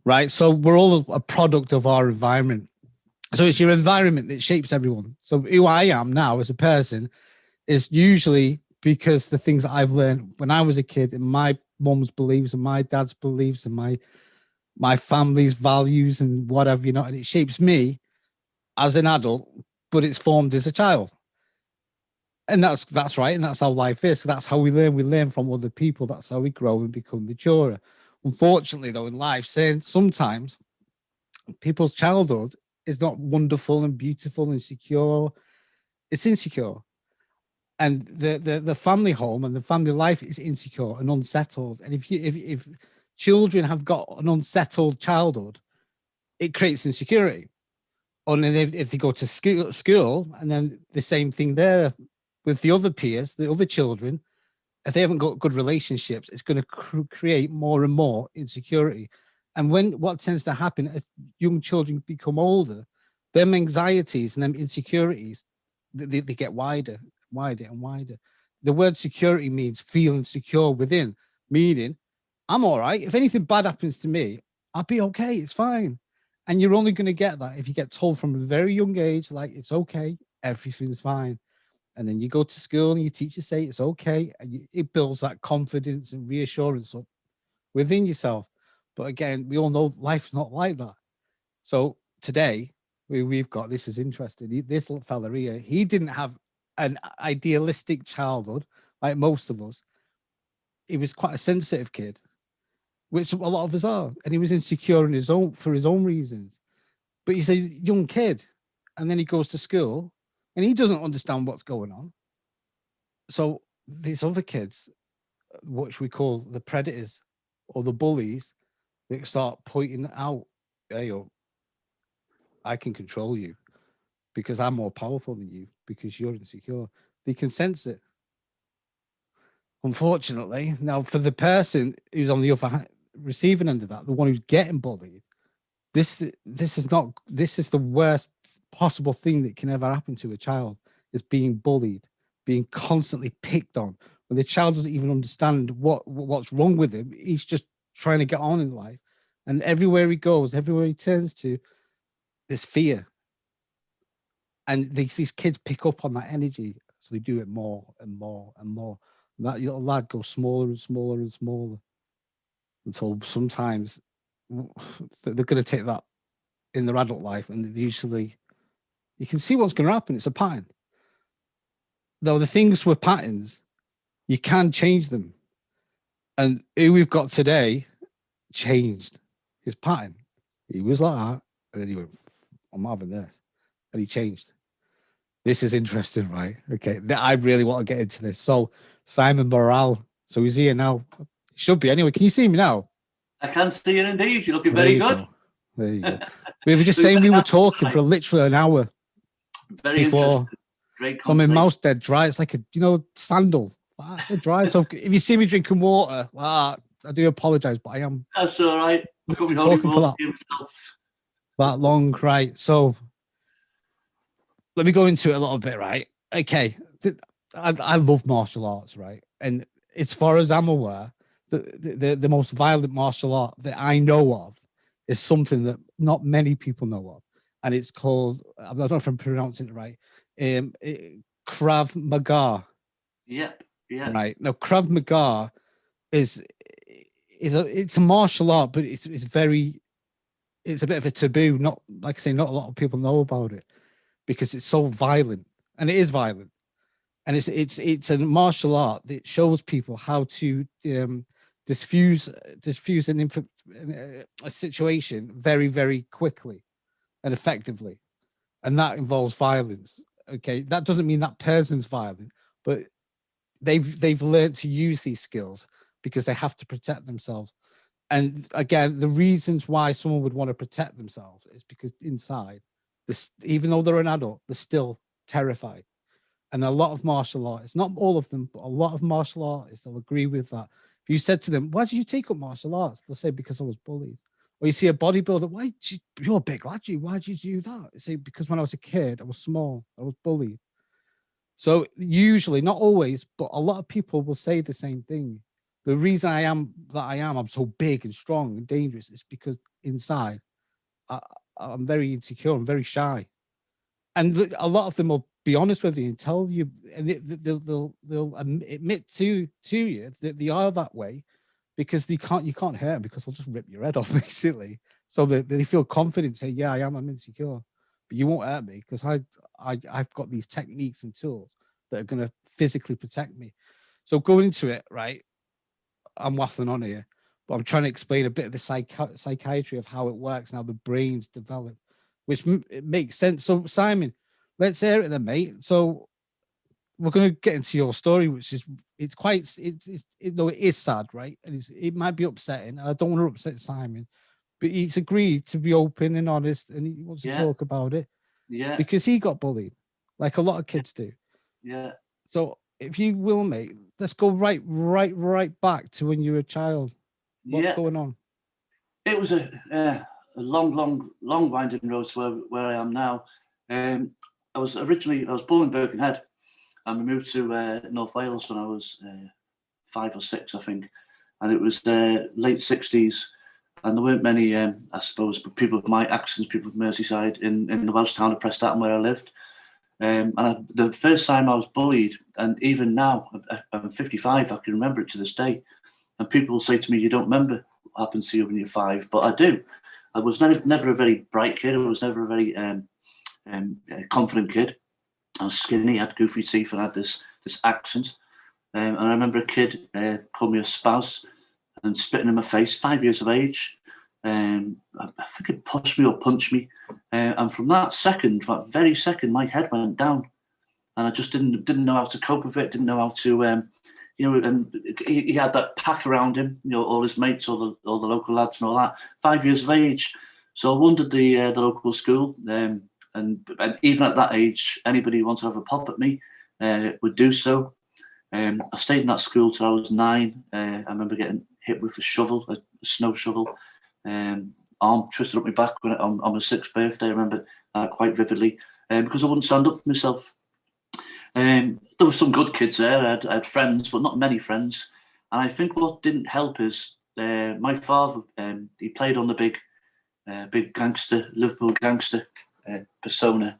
right? So we're all a product of our environment. So it's your environment that shapes everyone. So who I am now as a person is usually because the things that I've learned when I was a kid and my mum's beliefs and my dad's beliefs and my family's values and whatever, you know, and it shapes me as an adult, but it's formed as a child. And that's right, and that's how life is. So that's how we learn. We learn from other people. That's how we grow and become mature. Unfortunately, though, in life, saying sometimes people's childhood is not wonderful and beautiful and secure. It's insecure, and the family home and the family life is insecure and unsettled. And if children have got an unsettled childhood, it creates insecurity. And then if they go to school, and then the same thing there with the other peers, the other children, if they haven't got good relationships, it's going to create more and more insecurity. And when what tends to happen as young children become older, them anxieties and them insecurities, they get wider, wider and wider. The word security means feeling secure within, meaning I'm all right. If anything bad happens to me, I'll be okay. It's fine. And you're only going to get that if you get told from a very young age, like, it's okay, everything's fine. And then you go to school and your teachers say it's okay. And it builds that confidence and reassurance up within yourself. But again, we all know life's not like that. So today, we've got, this is interesting. This little fella here, he didn't have an idealistic childhood like most of us. He was quite a sensitive kid, which a lot of us are. And he was insecure in his own for his own reasons. But he's a young kid, and then he goes to school and he doesn't understand what's going on. So these other kids, which we call the predators or the bullies, they start pointing out, hey, yo, I can control you because I'm more powerful than you because you're insecure. They can sense it. Unfortunately, now for the person who's on the other receiving end of that, the one who's getting bullied, this is the worst possible thing that can ever happen to a child, is being bullied, being constantly picked on. When the child doesn't even understand what's wrong with him, he's just trying to get on in life. And everywhere he goes, everywhere he turns to, there's fear. And these kids pick up on that energy. So they do it more and more and more. And that little lad goes smaller and smaller and smaller until sometimes they're going to take that in their adult life, and usually you can see what's going to happen. It's a pattern. Though the things with patterns, you can change them. And who we've got today changed his pattern. He was like that, and then he went, I'm having this. And he changed. This is interesting, right? Okay. I really want to get into this. So Simon Morrell. So he's here now. He should be anyway. Can you see me now? I can see you indeed. You're looking There very you good. Go. There you go. We were just saying we were talking for literally an hour. Very before. Interesting. Great So my conversation. mouth's dead dry. It's like a, sandal. Dead dry. So if you see me drinking water, I do apologize, but I am. That's all right. Been talking for that long, right? So let me go into it a little bit, right? Okay. I love martial arts, right? And as far as I'm aware, the most violent martial art that I know of is something that not many people know of. And it's called, I don't know if I'm pronouncing it right, Krav Maga. Yep. Yeah. Right. Now, Krav Maga is it's a martial art, but it's a bit of a taboo. Not, like I say, not a lot of people know about it because it's so violent, and it is violent. And it's a martial art that shows people how to diffuse a situation very, very quickly and effectively, and that involves violence. Okay, that doesn't mean that person's violent, but they've learned to use these skills because they have to protect themselves. And again, the reasons why someone would want to protect themselves is because inside this, even though they're an adult, they're still terrified. And a lot of martial artists, not all of them, but a lot of martial artists, they'll agree with that. If you said to them, why did you take up martial arts? They'll say, because I was bullied. Or you see a bodybuilder, you're a big lad, why did you do that? They say, because when I was a kid, I was small, I was bullied. So usually, not always, but a lot of people will say the same thing. The reason I'm so big and strong and dangerous is because inside I, I'm very insecure. I'm very shy, and a lot of them will be honest with you and tell you, and they'll admit to you that they are that way because you can't hurt them because they'll just rip your head off basically. So they feel confident, say, yeah, I'm insecure, but you won't hurt me because I've got these techniques and tools that are going to physically protect me. So going into it, right, I'm waffling on here, but I'm trying to explain a bit of the psychiatry of how it works and how the brains develop, which it makes sense. So Simon, let's hear it then, mate. So we're going to get into your story, which is it's though it is sad, right? And it might be upsetting. And I don't want to upset Simon, but he's agreed to be open and honest, and he wants to talk about it. Yeah. Because he got bullied, like a lot of kids do. Yeah. So if you will, mate, let's go right back to when you were a child. What's going on? It was a long winding road to where I am now. I was born in Birkenhead, and we moved to North Wales when I was 5 or 6, I think, and it was late 60s, and there weren't many, I suppose, people with my accents, people with Merseyside in the Welsh town of Prestatyn where I lived. The first time I was bullied, and even now, I'm 55, I can remember it to this day. And people will say to me, you don't remember what happened to you when you're 5, but I do. I was never a very bright kid. I was never a very confident kid. I was skinny, had goofy teeth, and had this accent. And I remember a kid called me a spaz and spitting in my face, 5 years of age. I think it pushed me or punched me. And from that very second, my head went down. And I just didn't know how to cope with it, didn't know how to, and he had that pack around him, all his mates, all the local lads and all that, 5 years of age. So I wandered the local school, and even at that age, anybody who wanted to have a pop at me would do so. I stayed in that school till I was 9. I remember getting hit with a shovel, a snow shovel, arm twisted up my back on my 6th birthday. I remember that quite vividly, because I wouldn't stand up for myself. There were some good kids there. I had friends, but not many friends. And I think what didn't help is my father. He played on the big gangster, Liverpool gangster persona,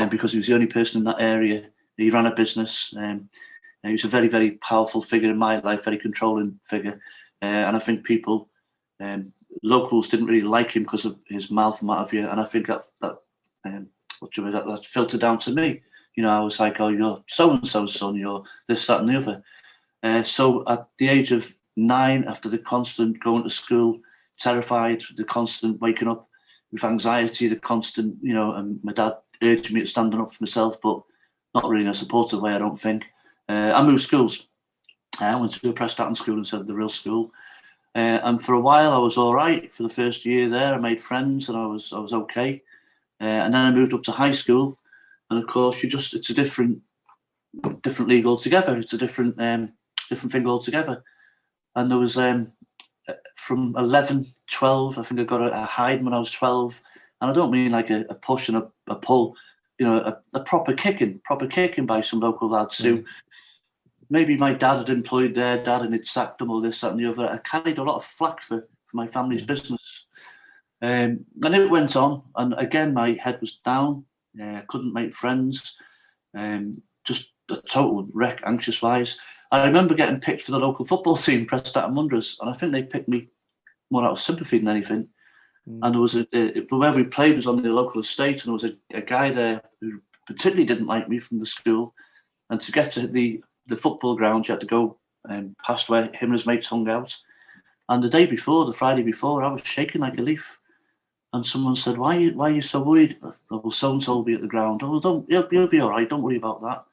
because he was the only person in that area. He ran a business. He was a very, very powerful figure in my life, very controlling figure. And I think people, locals, didn't really like him because of his mouth and what have you. And I think that filtered down to me. I was like, oh, you're so-and-so's son, you're this, that, and the other. So at the age of 9, after the constant going to school, terrified, the constant waking up with anxiety, the constant, and my dad urged me to stand up for myself, but not really in a supportive way, I don't think. I moved schools. I went to a Prestatyn school instead of the real school. And for a while, I was all right. For the first year there, I made friends and I was okay. And then I moved up to high school. And of course, it's a different league altogether. It's a different thing altogether. And there was from 11, 12, I think I got a hiding when I was 12. And I don't mean like a push and a pull, a proper kicking by some local lads who maybe my dad had employed their dad and he'd sacked them or this, that, and the other. I carried a lot of flack for my family's business. And it went on. And again, my head was down. Couldn't make friends, just a total wreck, anxious-wise. I remember getting picked for the local football team, Prestatyn Wanderers, and I think they picked me more out of sympathy than anything. And there was where we played was on the local estate, and there was a guy there who particularly didn't like me from the school. And to get to the football ground, you had to go past where him and his mates hung out. And the Friday before, I was shaking like a leaf. And someone said, why are you so worried? Well, so-and-so will be at the ground. Oh, he'll be all right. Don't worry about that.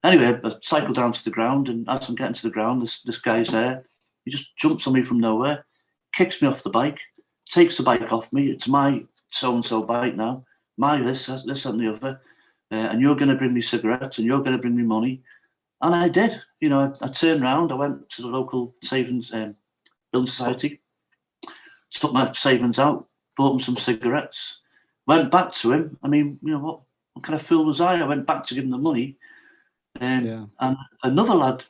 Anyway, I cycled down to the ground, and as I'm getting to the ground, this guy's there. He just jumps on me from nowhere, kicks me off the bike, takes the bike off me. It's my so-and-so bike now. My this, and the other. And you're going to bring me cigarettes, and you're going to bring me money. And I did. I turned around. I went to the local savings building society, took my savings out, bought him some cigarettes, went back to him. I mean, what kind of fool was I? I went back to give him the money. And another lad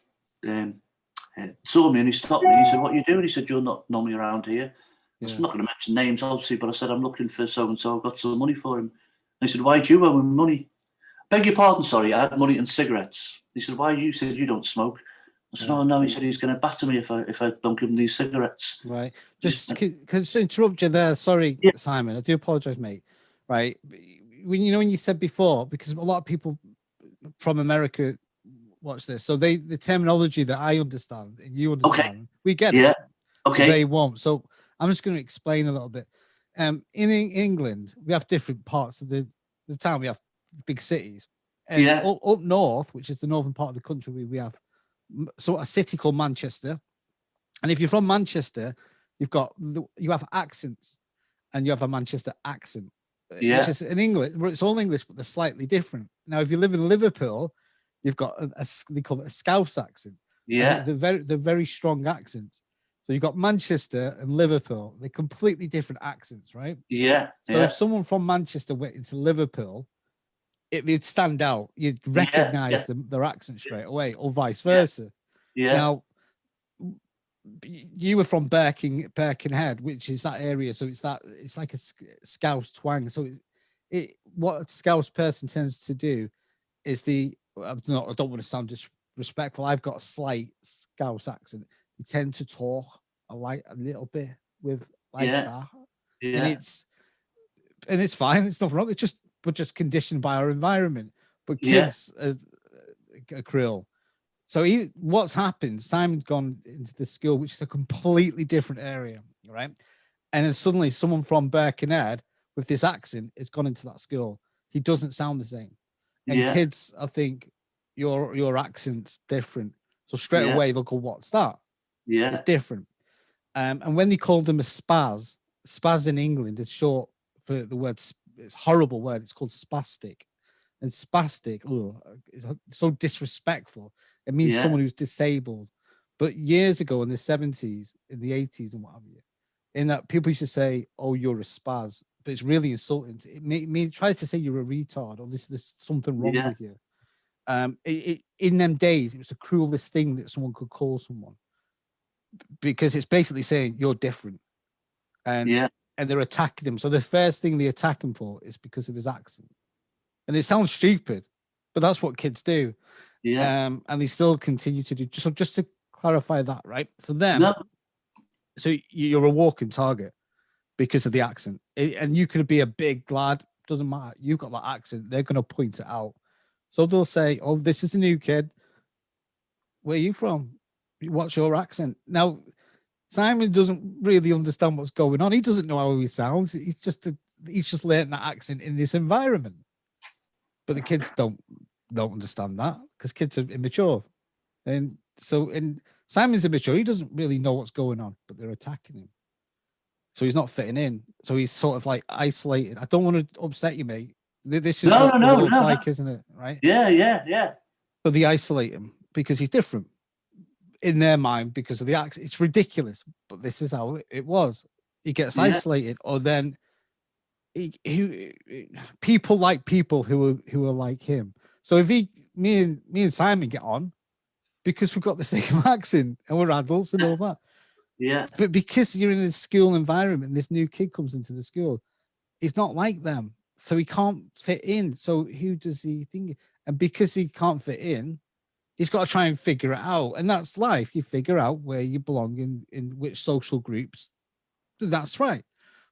saw me and he stopped me. He said, "What are you doing?" He said, "You're not normally around here." Yeah. I'm not going to mention names, obviously, but I said, "I'm looking for so and so. I've got some money for him." And he said, "Why do you owe him money?" "Beg your pardon, sorry. I had money and cigarettes." He said, "Why?" You said, "You don't smoke." I said, "Oh no." He said, "He's going to batter me if I don't give him these cigarettes." Right. Just can I interrupt you there? Sorry, Yeah. Simon. I do apologize, mate. Right. When you know when you said before, because a lot of people from America watch this, so the terminology that I understand and you Okay. understand, we get Yeah. it. Okay. They won't. So I'm just going to explain a little bit. In England, we have different parts of the town. We have big cities, and Yeah. up north, which is the northern part of the country, we have so a city called Manchester. And if you're from Manchester, you have accents, and you have a Manchester accent, Yeah. which is in English. It's all English, but they're slightly different. Now, if you live in Liverpool, you've got they call it a Scouse accent. Yeah. And they're very strong accents. So you've got Manchester and Liverpool. They're completely different accents, right? Yeah. So if someone from Manchester went into Liverpool, it'd stand out. You'd recognize their accent straight away, or vice versa. Yeah. Now, you were from Birkenhead, which is that area. So it's like a Scouse twang. So what a Scouse person tends to do is I don't want to sound disrespectful. I've got a slight Scouse accent. They tend to talk a little bit with that, and it's fine. It's nothing wrong. We're just conditioned by our environment. But kids are Krill. So what's happened? Simon's gone into the school, which is a completely different area, right? And then suddenly someone from Birkenhead with this accent has gone into that school. He doesn't sound the same. And kids, I think, your accent's different. So straight away they'll go, "What's that?" Yeah. It's different. And when they called him a spaz in England is short for the word. It's a horrible word. It's called spastic. And spastic, is so disrespectful. It means someone who's disabled. But years ago in the 70s, in the 80s, and what have you, in that people used to say, "Oh, you're a spaz," but it's really insulting. It tries to say you're a retard or there's something wrong with you. In them days, it was the cruelest thing that someone could call someone, because it's basically saying you're different, and they're attacking him. So the first thing they attack him for is because of his accent. And it sounds stupid, but that's what kids do. And they still continue to do. So just to clarify that, right? So so you're a walking target because of the accent. And you could be a big lad, doesn't matter. You've got that accent. They're going to point it out. So they'll say, "Oh, this is a new kid. Where are you from? What's your accent?" Now, Simon doesn't really understand what's going on. He doesn't know how he sounds. He's just learned that accent in this environment. But the kids don't understand that because kids are immature, and Simon's immature. He doesn't really know what's going on, but they're attacking him, so he's not fitting in. So he's sort of like isolated. I don't want to upset you, mate. This is what the world's like, isn't it? Right? Yeah. So they isolate him because he's different in their mind because of the accent. It's ridiculous, but this is how it was. He gets isolated, or then people like people who are like him. So if me and Simon get on because we've got the same accent and we're adults and all that. Yeah. But because you're in a school environment, this new kid comes into the school, he's not like them, so he can't fit in. So who does he think? And because he can't fit in, he's got to try and figure it out. And that's life. You figure out where you belong in which social groups. That's right.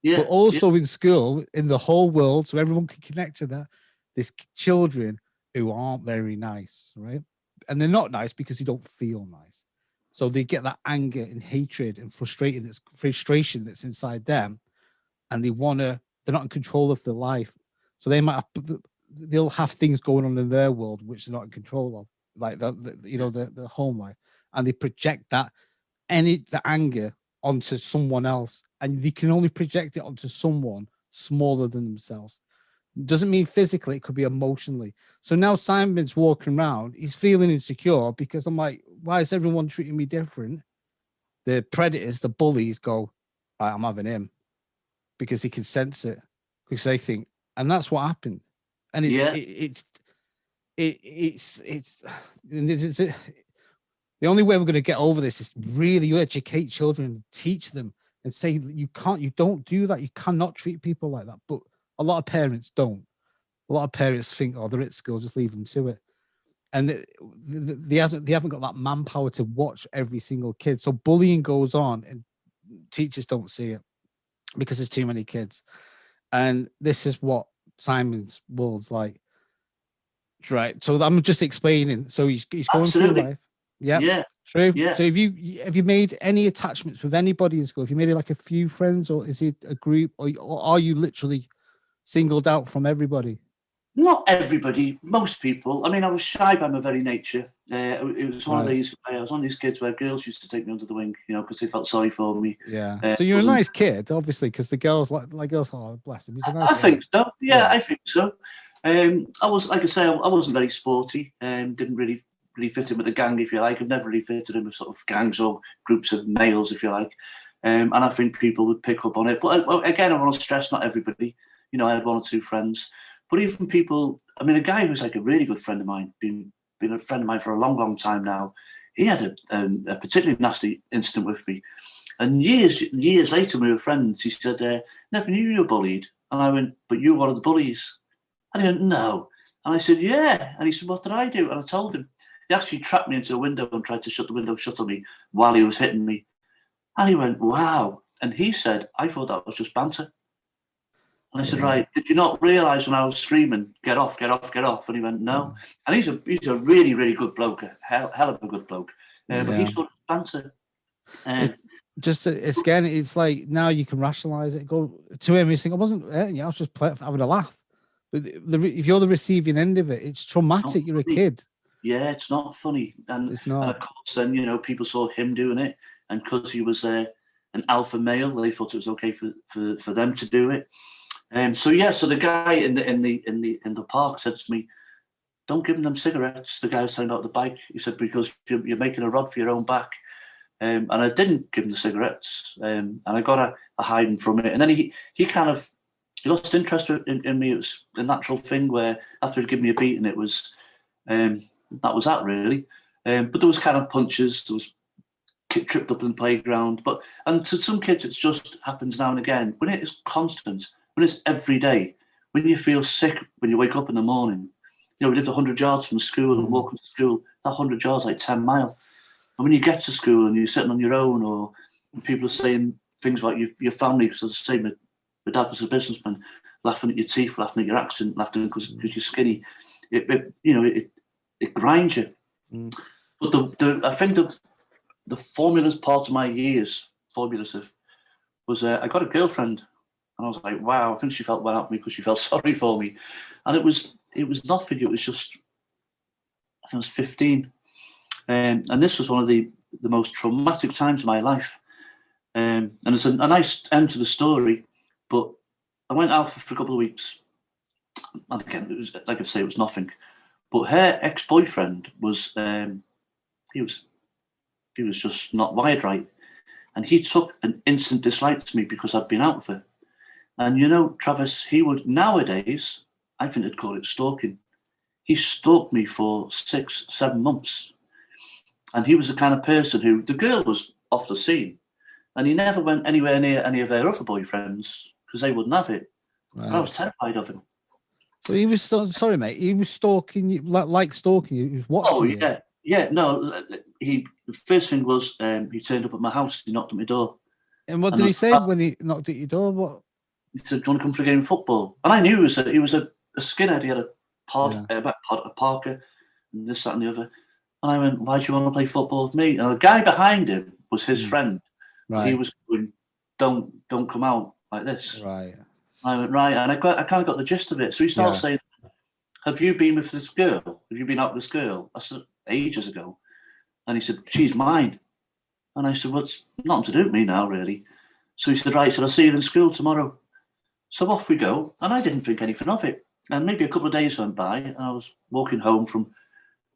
But also in school, in the whole world, so everyone can connect to that. There's children who aren't very nice, right? And they're not nice because they don't feel nice. So they get that anger and hatred and frustration that's inside them, and they're not in control of their life. So they'll have things going on in their world which they're not in control of, like the home life, and they project the anger onto someone else, and they can only project it onto someone smaller than themselves. Doesn't mean physically, it could be emotionally. So now Simon's walking around, he's feeling insecure because I'm like, why is everyone treating me different? The predators, the bullies go, right, I'm having him, because he can sense it, because they think, and that's what happened. And The only way we're going to get over this is really educate children, teach them, and say you don't do that. You cannot treat people like that. But a lot of parents don't. A lot of parents think, oh, they're at school, just leave them to it. And they haven't got that manpower to watch every single kid. So bullying goes on, and teachers don't see it because there's too many kids. And this is what Simon's world's like. Right. So I'm just explaining. So he's going through life. Yeah. True. Yeah. So have you made any attachments with anybody in school? Have you made like a few friends, or is it a group, or are you literally singled out from everybody? Not everybody, most people. I mean, I was shy by my very nature. It was one of these. I was one of these kids where girls used to take me under the wing, because they felt sorry for me. Yeah. So you're a nice kid, obviously, because the girls like girls. Oh, bless him. He's a nice. I think so. Yeah, I think so. I was, like I say, I wasn't very sporty. Didn't really fit in with the gang, if you like. I've never really fitted in with sort of gangs or groups of males, if you like. And I think people would pick up on it. But again, I want to stress, not everybody. I had one or two friends. But even people, I mean, a guy who's like a really good friend of mine, been a friend of mine for a long, long time now, he had a particularly nasty incident with me. And years later, we were friends. He said, never knew you were bullied. And I went, but you were one of the bullies. And he went, no. And I said, yeah. And he said, what did I do? And I told him. He actually trapped me into a window and tried to shut the window shut on me while he was hitting me. And he went, wow. And he said, I thought that was just banter. And I said, right, did you not realise when I was screaming, get off, get off, get off? And he went, no. And he's a really, really good bloke, a hell of a good bloke. But he sort of banter. It's like now you can rationalise it. Go to him, he's thinking, I wasn't hurting you, I was just having a laugh. But if you're the receiving end of it, it's traumatic. You're a kid. Yeah, it's not funny. And, it's not. And of course, then, people saw him doing it. And because he was an alpha male, they thought it was okay for them to do it. So the guy in the park said to me, don't give them cigarettes. The guy was telling about the bike. He said, because you're making a rod for your own back. And I didn't give him the cigarettes. And I got a hiding from it. And then he lost interest in me. It was a natural thing where after he'd given me a beating, it was that was that really. But there was kind of punches. There was tripped up in the playground. And to some kids, it just happens now and again. When it is constant, when it's every day, when you feel sick when you wake up in the morning, we lived 100 yards from school and walking to school. That 100 yards like 10 miles. And when you get to school and you're sitting on your own, or people are saying things about your family, because as I say, my dad was a businessman, laughing at your teeth, laughing at your accent, laughing because you're skinny. It grinds you. But I think the formulas part of my years, formulative, was I got a girlfriend, and I was like, wow, I think she felt well out for me because she felt sorry for me, and it was nothing. It was just, I think I was 15, and this was one of the most traumatic times of my life. And it's a nice end to the story, but I went out for a couple of weeks, and again, it was like I say, it was nothing. But her ex-boyfriend was he was just not wired right, and he took an instant dislike to me because I'd been out with her. And Travis, he would nowadays, I think they'd call it stalking. He stalked me for 6-7 months, and he was the kind of person who, the girl was off the scene, and he never went anywhere near any of her other boyfriends because they wouldn't have it. Right. And I was terrified of him. So he was sorry, mate. He was stalking you, like stalking you. He was watching you. Yeah. No, the first thing was he turned up at my house. He knocked at my door. And what did he say when he knocked at your door? What? He said, "Do you want to come for a game of football?" And I knew he was a skinhead. He had a Parker, and this, that, and the other. And I went, "Why do you want to play football with me?" And the guy behind him was his friend. Right. He was going, "Don't come out like this." Right. I went, right, and I kind of got the gist of it. So he started saying, have you been with this girl? Have you been out with this girl? I said, ages ago. And he said, she's mine. And I said, well, it's nothing to do with me now, really. So he said, right, so I'll see you in school tomorrow. So off we go. And I didn't think anything of it. And maybe a couple of days went by, and I was walking home from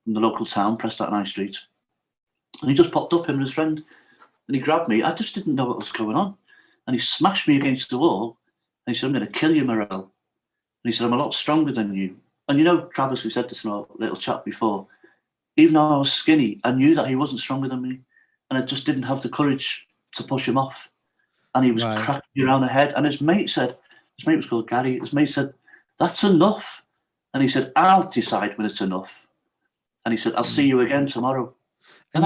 the local town, Preston High Street. And he just popped up, him and his friend, and he grabbed me. I just didn't know what was going on. And he smashed me against the wall. And he said, I'm going to kill you, Morrell. And he said, I'm a lot stronger than you. And Travis, we said this in our little chat before, even though I was skinny, I knew that he wasn't stronger than me, and I just didn't have the courage to push him off. And he was cracking me around the head. And his mate was called Gary. His mate said, "That's enough." And he said, "I'll decide when it's enough." And he said, "I'll see you again tomorrow." And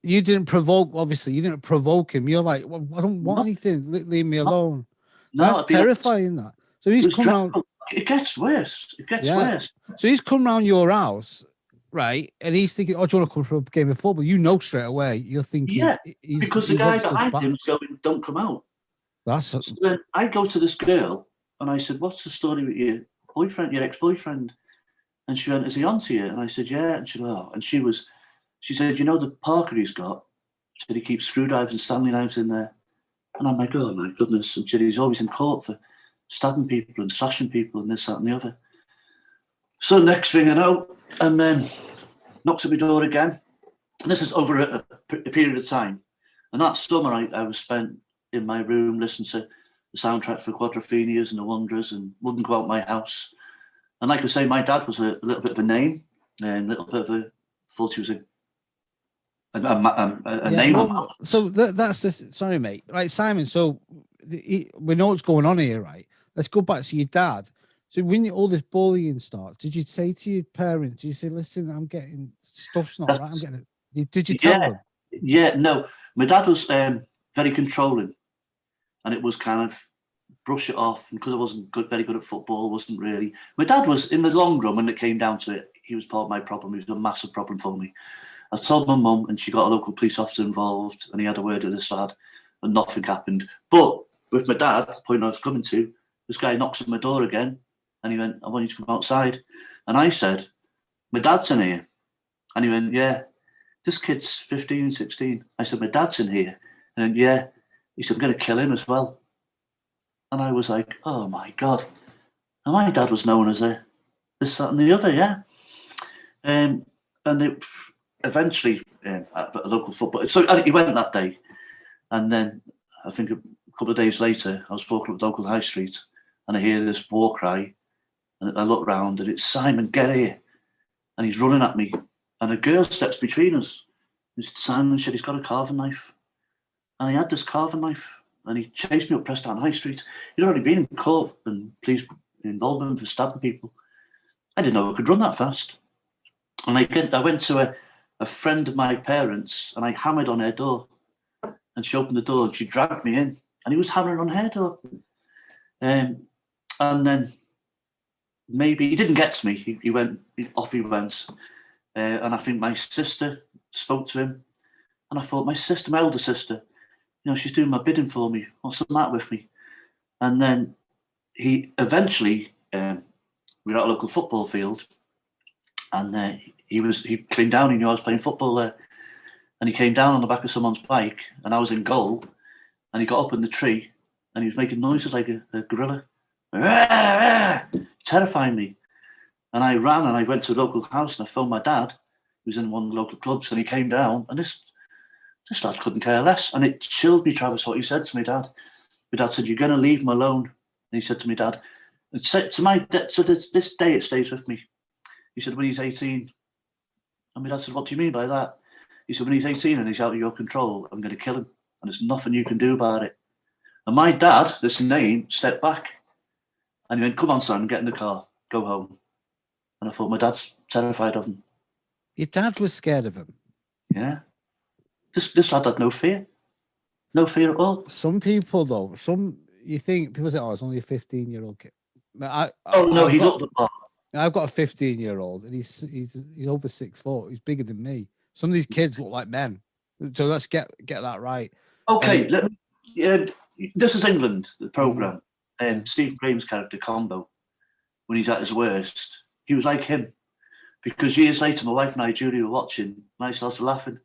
you didn't provoke. Obviously, you didn't provoke him. You're like, well, I don't want anything. Leave me alone. No, that's terrifying. That. So he's come around. It gets worse. It gets worse. So he's come round your house, right? And he's thinking, "Oh, do you want to come for a game of football?" You know straight away. You're thinking, yeah, because the guy behind him is going, "Don't come out." So then I go to this girl and I said, "What's the story with your boyfriend, your ex-boyfriend?" And she went, "Is he on to you?" And I said, "Yeah." And she went, "Oh." And she said, "You know the Parker he's got?" She said, "He keeps screwdrivers and Stanley knives in there." And I'm like, "Oh my goodness." And she said, "He's always in court for stabbing people and slashing people and this, that, and the other." So next thing I know, and then knocks at my door again. And this is over a period of time. And that summer I was spent in my room listening to the soundtrack for Quadrophenias and the Wanderers, and wouldn't go out my house. And like I say, my dad was a little bit of a name, and a little bit of a, thought he was a name. Well, so that's this. Sorry, mate. Right, Simon. So we know what's going on here, right? Let's go back to your dad. So when all this bullying starts, did you say to your parents? Did you say, "Listen, I'm getting stuff's not right. I'm getting it." Did you tell them? Yeah, no. My dad was very controlling, and it was kind of brush it off. And because I wasn't very good at football, wasn't really. My dad was, in the long run, when it came down to it, he was part of my problem. He was a massive problem for me. I told my mum, and she got a local police officer involved, and he had a word with this lad, and nothing happened. But with my dad, the point I was coming to, this guy knocks at my door again, and he went, "I want you to come outside." And I said, "My dad's in here." And he went, "Yeah, this kid's 15, 16. I said, "My dad's in here." And yeah, he said, "I'm going to kill him as well." And I was like, oh my God. And my dad was known as this, that, and the other, yeah. And it eventually, at a local football. So he went that day. And then I think a couple of days later, I was walking up the local high street and I hear this war cry. And I look round and it's, "Simon, get here." And he's running at me. And a girl steps between us. Simon said he's got a carving knife. And he had this carving knife. And he chased me up Preston High Street. He'd already been in court and police involved him for stabbing people. I didn't know I could run that fast. And I went to a friend of my parents and I hammered on her door. And she opened the door and she dragged me in. And he was hammering on her door. And then maybe he didn't get to me. He went, off he went. And I think my sister spoke to him. And I thought, my elder sister, she's doing my bidding for me. What's the matter with me? And then he eventually, we were at a local football field, and he came down. He knew I was playing football there, and he came down on the back of someone's bike, and I was in goal, and he got up in the tree, and he was making noises like a gorilla, terrifying me. And I ran and I went to a local house and I phoned my dad, who was in one of the local clubs, and he came down, and this lad couldn't care less. And it chilled me, Travis, what he said to me dad. My dad said, "You're going to leave him alone." And he said to me dad, and said to so this day it stays with me. He said, "When he's 18, and my dad said, "What do you mean by that?" He said, "When he's 18 and he's out of your control, I'm going to kill him, and there's nothing you can do about it." And my dad, this name, stepped back, and he went, "Come on, son, get in the car, go home." And I thought, my dad's terrified of him. Your dad was scared of him? Yeah. This lad had no fear. No fear at all. Some people, though, you think, people say, "Oh, it's only a 15-year-old kid." He looked at that. I've got a 15-year-old, and he's over 6'4". He's bigger than me. Some of these kids look like men. So let's get that right. Okay, this is England, the programme. Stephen Graham's character, Combo, when he's at his worst, he was like him. Because years later, my wife and I, Julie, were watching, and I started laughing.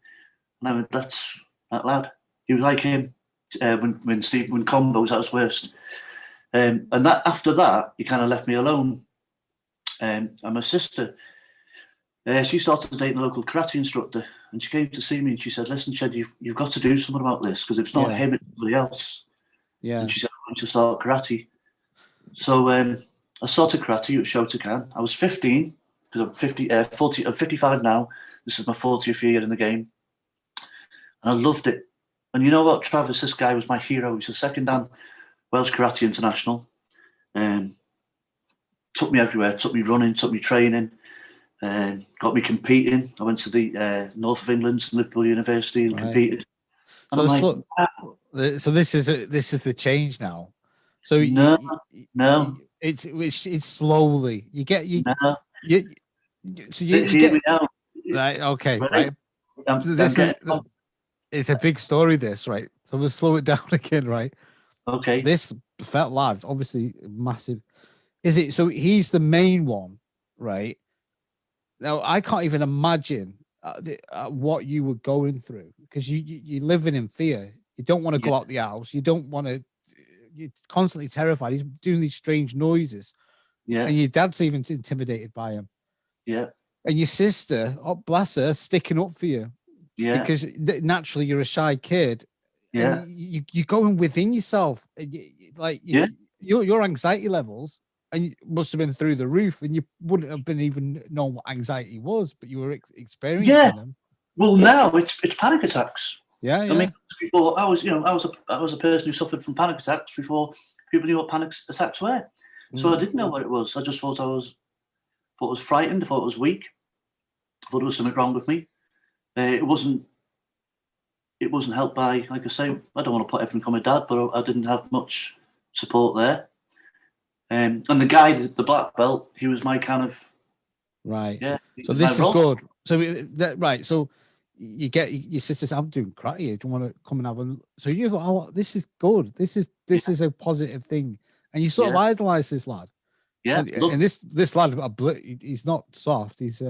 And I went, "That's that lad." He was like him when Combo was at his worst. And that after that, he kind of left me alone. And my sister, she started dating a local karate instructor, and she came to see me and she said, "Listen, Shed, you've got to do something about this, because if it's not him, it's somebody else." Yeah. And she said, "I want you to start karate." So I started karate at Shotokan. I was 15, because I'm 40, I'm 55 now. This is my 40th year in the game. And I loved it. And you know what, Travis, this guy was my hero. He's a second dan Welsh Karate International. Took me everywhere, took me running, took me training, got me competing. I went to the north of England, Liverpool University, and competed. And so, so this is the change now. So no, it's slowly you get right. Okay, right. It's a big story, this, right? So we'll slow it down again, right? Okay. This fat lad, obviously massive. Is it? So he's the main one, right? Now I can't even imagine what you were going through, because you're living in fear. You don't want to go out the house. You don't want to. You're constantly terrified. He's doing these strange noises. Yeah. And your dad's even intimidated by him. Yeah. And your sister, oh bless her, sticking up for you. Yeah. Because naturally you're a shy kid. Yeah. You're going within yourself. Your anxiety levels and must have been through the roof, and you wouldn't have been even known what anxiety was, but you were experiencing them. Well, now it's panic attacks. Yeah. I mean, before I was a person who suffered from panic attacks before people knew what panic attacks were. So I didn't know what it was. I just thought I was frightened. I thought I was weak. I thought there was something wrong with me. It wasn't helped by, like I say, I don't want to put everything on my dad, but I didn't have much support there. And the guy, the black belt, he was my kind of right. Yeah. So this is good. So right. So you get your sister says, I'm doing karate. Do you want to come and have a? So you go, oh, this is good. This is a positive thing, and you sort of idolize this lad. Yeah. And this lad, he's not soft. He's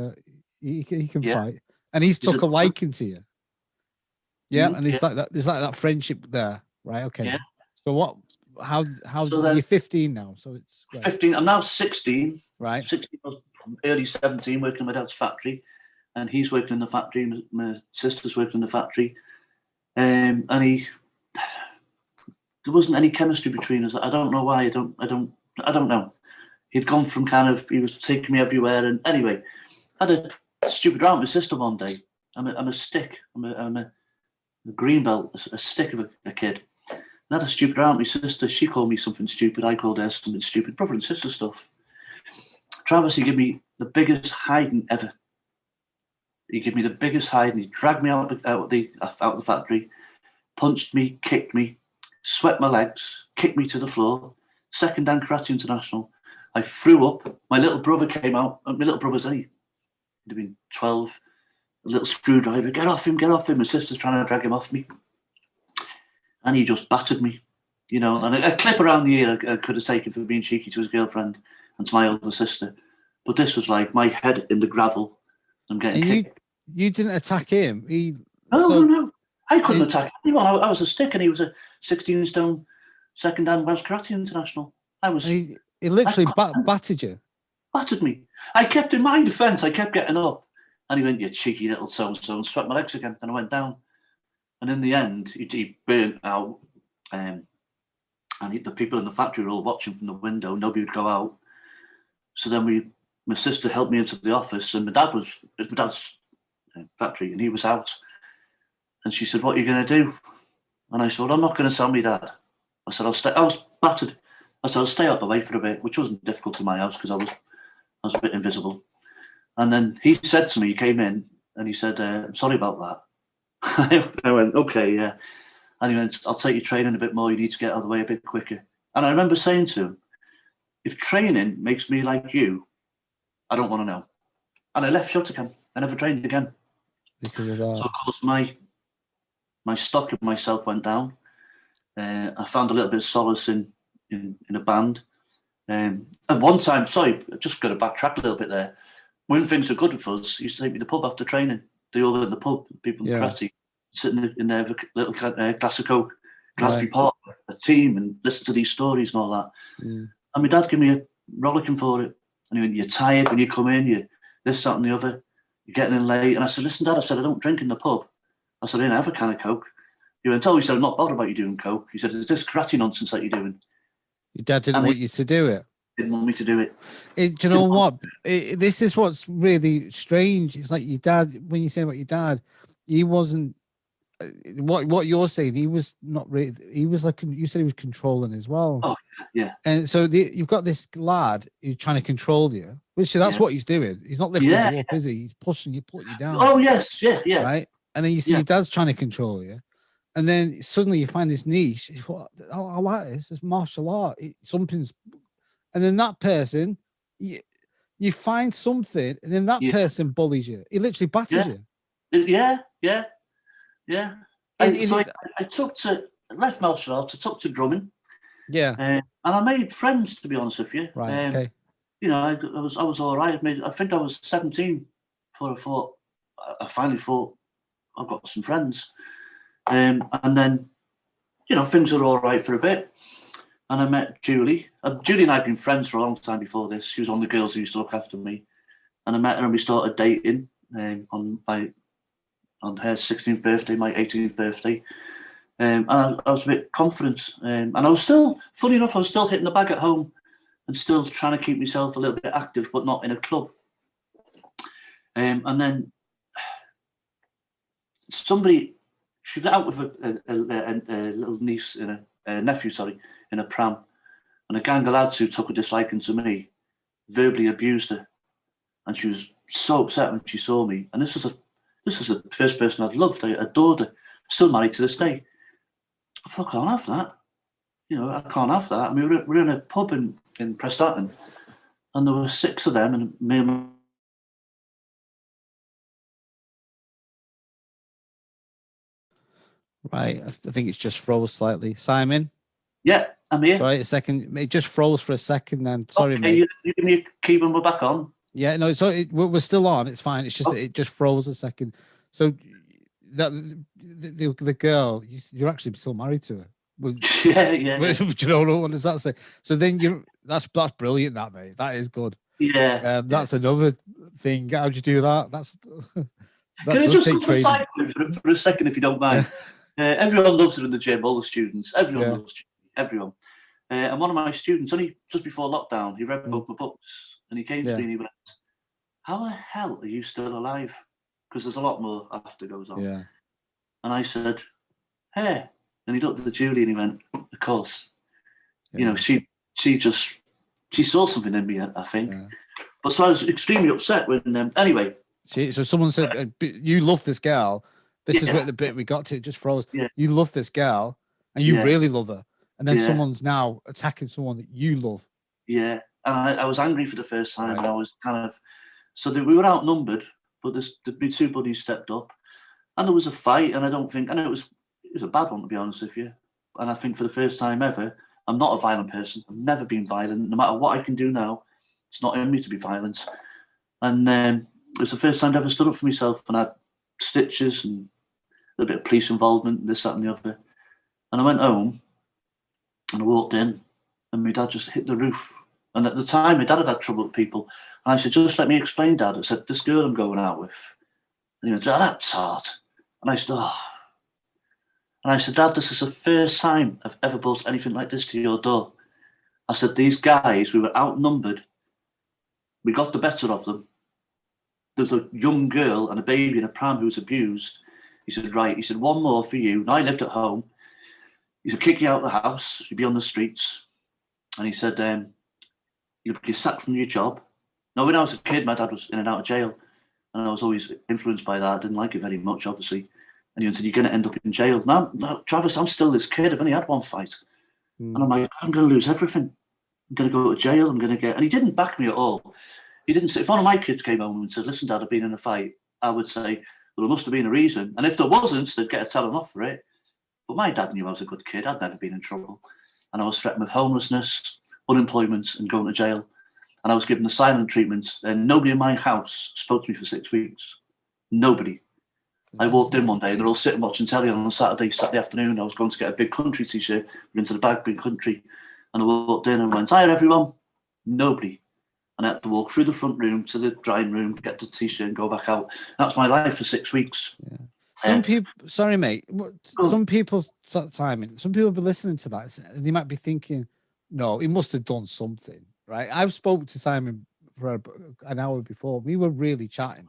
he can fight, and he's took a liking to you. Yeah, and it's like that. There's like that friendship there, right? Okay. Yeah. So what? How's you're 15 now? So it's 15. I'm now 16. Right. 16. I was early 17, working in my dad's factory, and he's working in the factory. My sister's working in the factory, and there wasn't any chemistry between us. I don't know why. I don't know. He'd gone from he was taking me everywhere, and anyway, I had a stupid round with my sister one day. I'm a stick. I'm a green belt, a stick of a kid. I had a stupid round with my sister. She called me something stupid. I called her something stupid. Brother and sister stuff. Travis, he gave me the biggest hiding ever. He gave me the biggest hiding. He dragged me out of the factory, punched me, kicked me, swept my legs, kicked me to the floor. Second dan Karate International. I threw up. My little brother came out. My little brother's he'd have been 12. A little screwdriver. Get off him, get off him. My sister's trying to drag him off me. And he just battered me, and a clip around the ear I could have taken for being cheeky to his girlfriend and to my older sister. But this was like my head in the gravel. I'm getting kicked. You didn't attack him? No. I couldn't attack anyone. I was a stick and he was a 16-stone second dan Welsh Karate International. He literally battered you? Battered me. I kept, in my defence, I kept getting up. And he went, you cheeky little so-and-so, and swept my legs again. Then I went down. And in the end, he burnt out. And the people in the factory were all watching from the window. Nobody would go out. So then my sister helped me into the office, and my dad's factory, and he was out. And she said, what are you going to do? And I said, I'm not going to tell my dad. I said, I'll stay. I was battered. I said, I'll stay out the way for a bit, which wasn't difficult in my house because I was a bit invisible. And then he said to me, he came in and he said, I'm sorry about that. I went, okay, yeah. And he went, I'll take your training a bit more. You need to get out of the way a bit quicker. And I remember saying to him, if training makes me like you, I don't want to know. And I left Shotokan. I never trained again. Because of that. So of course my stock of myself went down. I found a little bit of solace in a band. At one time, sorry, I just got to backtrack a little bit there. When things were good for us, he used to take me to the pub after training. They all went in the pub, people in the karate, sitting in their little glass of Coke, Glasby Park, a team, and listen to these stories and all that. And my dad gave me a rollicking for it. And he went, you're tired when you come in, you this, that, and the other. You're getting in late. And I said, listen, Dad, I don't drink in the pub. I said, I didn't have a can of Coke. He went, he said, I'm not bothered about you doing Coke. He said, it's this karate nonsense that you're doing. Your dad didn't want you to do it? Didn't want me to do it. Do you know what? This is what's really strange. It's like your dad, when you say about your dad, he wasn't, what you're saying, he was not really, he was like, you said he was controlling as well. Oh, yeah. And so you've got this lad who's trying to control you, which that's what he's doing. He's not lifting you up, is he? He's pushing you, putting you down. Oh, yes. Yeah. Right? And then you see your dad's trying to control you. And then suddenly you find this niche. Oh, I like this. It's martial art. Something's, and then that person, you find something, and then that person bullies you. He literally batters you. Yeah. I took to left martial arts. I took to drumming. Yeah. And I made friends, to be honest with you. Right. Okay. You know, I was all right. I think I was 17 before I finally thought I've got some friends. And then, you know, things were all right for a bit. And I met Julie. Julie and I had been friends for a long time before this. She was one of the girls who used to look after me. And I met her and we started dating on her 16th birthday, my 18th birthday. And I was a bit confident. And I was still, funny enough, I was still hitting the bag at home and still trying to keep myself a little bit active, but not in a club. And then she was out with a little niece, a nephew, in a pram. And a gang of lads who took a disliking to me verbally abused her. And she was so upset when she saw me. And this is the first person I'd loved. I adored her. Still married to this day. I thought, I can't have that. You know, I can't have that. I mean, we were in a pub in Prestatyn, and there were 6 of them, and me and my Right. I think it's just froze slightly. Simon? Yeah, I'm here. Sorry, a second. It just froze for a second then. Sorry, okay, mate. You give me a key when we're back on. Yeah, no, we're still on. It's fine. It's just it just froze a second. So that the girl, you're actually still married to her. Well, yeah. Do you know what does that say? So then that's brilliant, that mate. That is good. Yeah. That's another thing. How'd you do that? Can I just come aside for a second, if you don't mind? Everyone loves it in the gym, all the students. Everyone loves everyone. And one of my students, only just before lockdown, he read both my books, and he came to me and he went, "How the hell are you still alive? Because there's a lot more after goes on." Yeah. And I said, "Hey," and he looked at Julie and he went, "Of course." Yeah. You know, she saw something in me, I think. Yeah. But so I was extremely upset when anyway. So someone said, "You love this girl." This is where the bit we got to. It just froze. Yeah. You love this girl, and you really love her, and then someone's now attacking someone that you love. Yeah, and I was angry for the first time. Right. And I was kind of we were outnumbered, but my 2 buddies stepped up, and there was a fight. And it was a bad one, to be honest with you. And I think for the first time ever, I'm not a violent person. I've never been violent. No matter what I can do now, it's not in me to be violent. And it was the first time I ever stood up for myself, and I had stitches and a bit of police involvement, this, that, and the other. And I went home and I walked in, and my dad just hit the roof. And at the time, my dad had trouble with people. And I said, "Just let me explain, Dad." I said, "This girl I'm going out with." And he went, "Oh, that's hard." And I said, "Oh." And I said, "Dad, this is the first time I've ever brought anything like this to your door." I said, "These guys, we were outnumbered. We got the better of them. There's a young girl and a baby in a pram who was abused." He said, "Right." He said, "One more for you." Now I lived at home. He said, "Kick you out of the house. You'd be on the streets." And he said, "You'll be sacked from your job." Now, when I was a kid, my dad was in and out of jail. And I was always influenced by that. I didn't like it very much, obviously. And he said, "You're going to end up in jail." Now, Travis, I'm still this kid. I've only had one fight. And I'm like, "I'm going to lose everything. I'm going to go to jail. I'm going to get..." And he didn't back me at all. He didn't say, if one of my kids came home and said, "Listen, Dad, I've been in a fight," I would say, "Well, there must have been a reason." And if there wasn't, they'd get a telling off for it. But my dad knew I was a good kid. I'd never been in trouble. And I was threatened with homelessness, unemployment, and going to jail. And I was given the silent treatment. And nobody in my house spoke to me for 6 weeks. Nobody. I walked in one day and they're all sitting watching telly on a Saturday afternoon. I was going to get a Big Country t-shirt. We're into the bag, Big Country. And I walked in and went, "Hi, everyone." Nobody. And I had to walk through the front room to the drying room, get the t-shirt and go back out. That's my life for 6 weeks. Yeah. Some people, sorry, mate. Some people, Simon, some people be listening to that and they might be thinking, "No, he must have done something." right? I've spoke to Simon for an hour before. We were really chatting,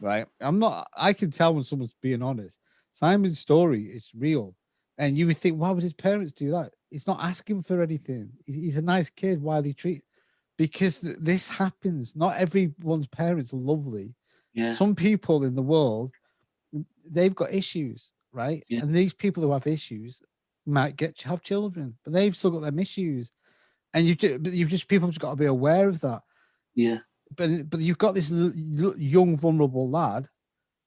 right? I can tell when someone's being honest. Simon's story is real. And you would think, why would his parents do that? He's not asking for anything. He's a nice kid. Why they treat? Because this happens. Not everyone's parents are lovely. Yeah. Some people in the world, they've got issues, right? Yeah. And these people who have issues might have children, but they've still got them issues. And you've just people just got to be aware of that. Yeah. But you've got this young vulnerable lad,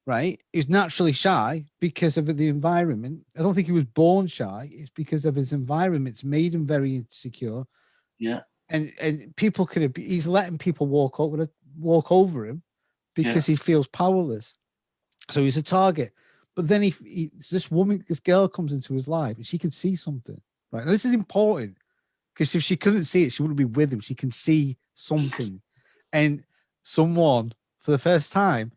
right? He's naturally shy because of the environment. I don't think he was born shy. It's because of his environment. It's made him very insecure. Yeah. And people could he's letting people walk over him because he feels powerless. So he's a target. But then this girl comes into his life and she can see something, right? Now, this is important because if she couldn't see it, she wouldn't be with him. She can see something. And someone, for the first time,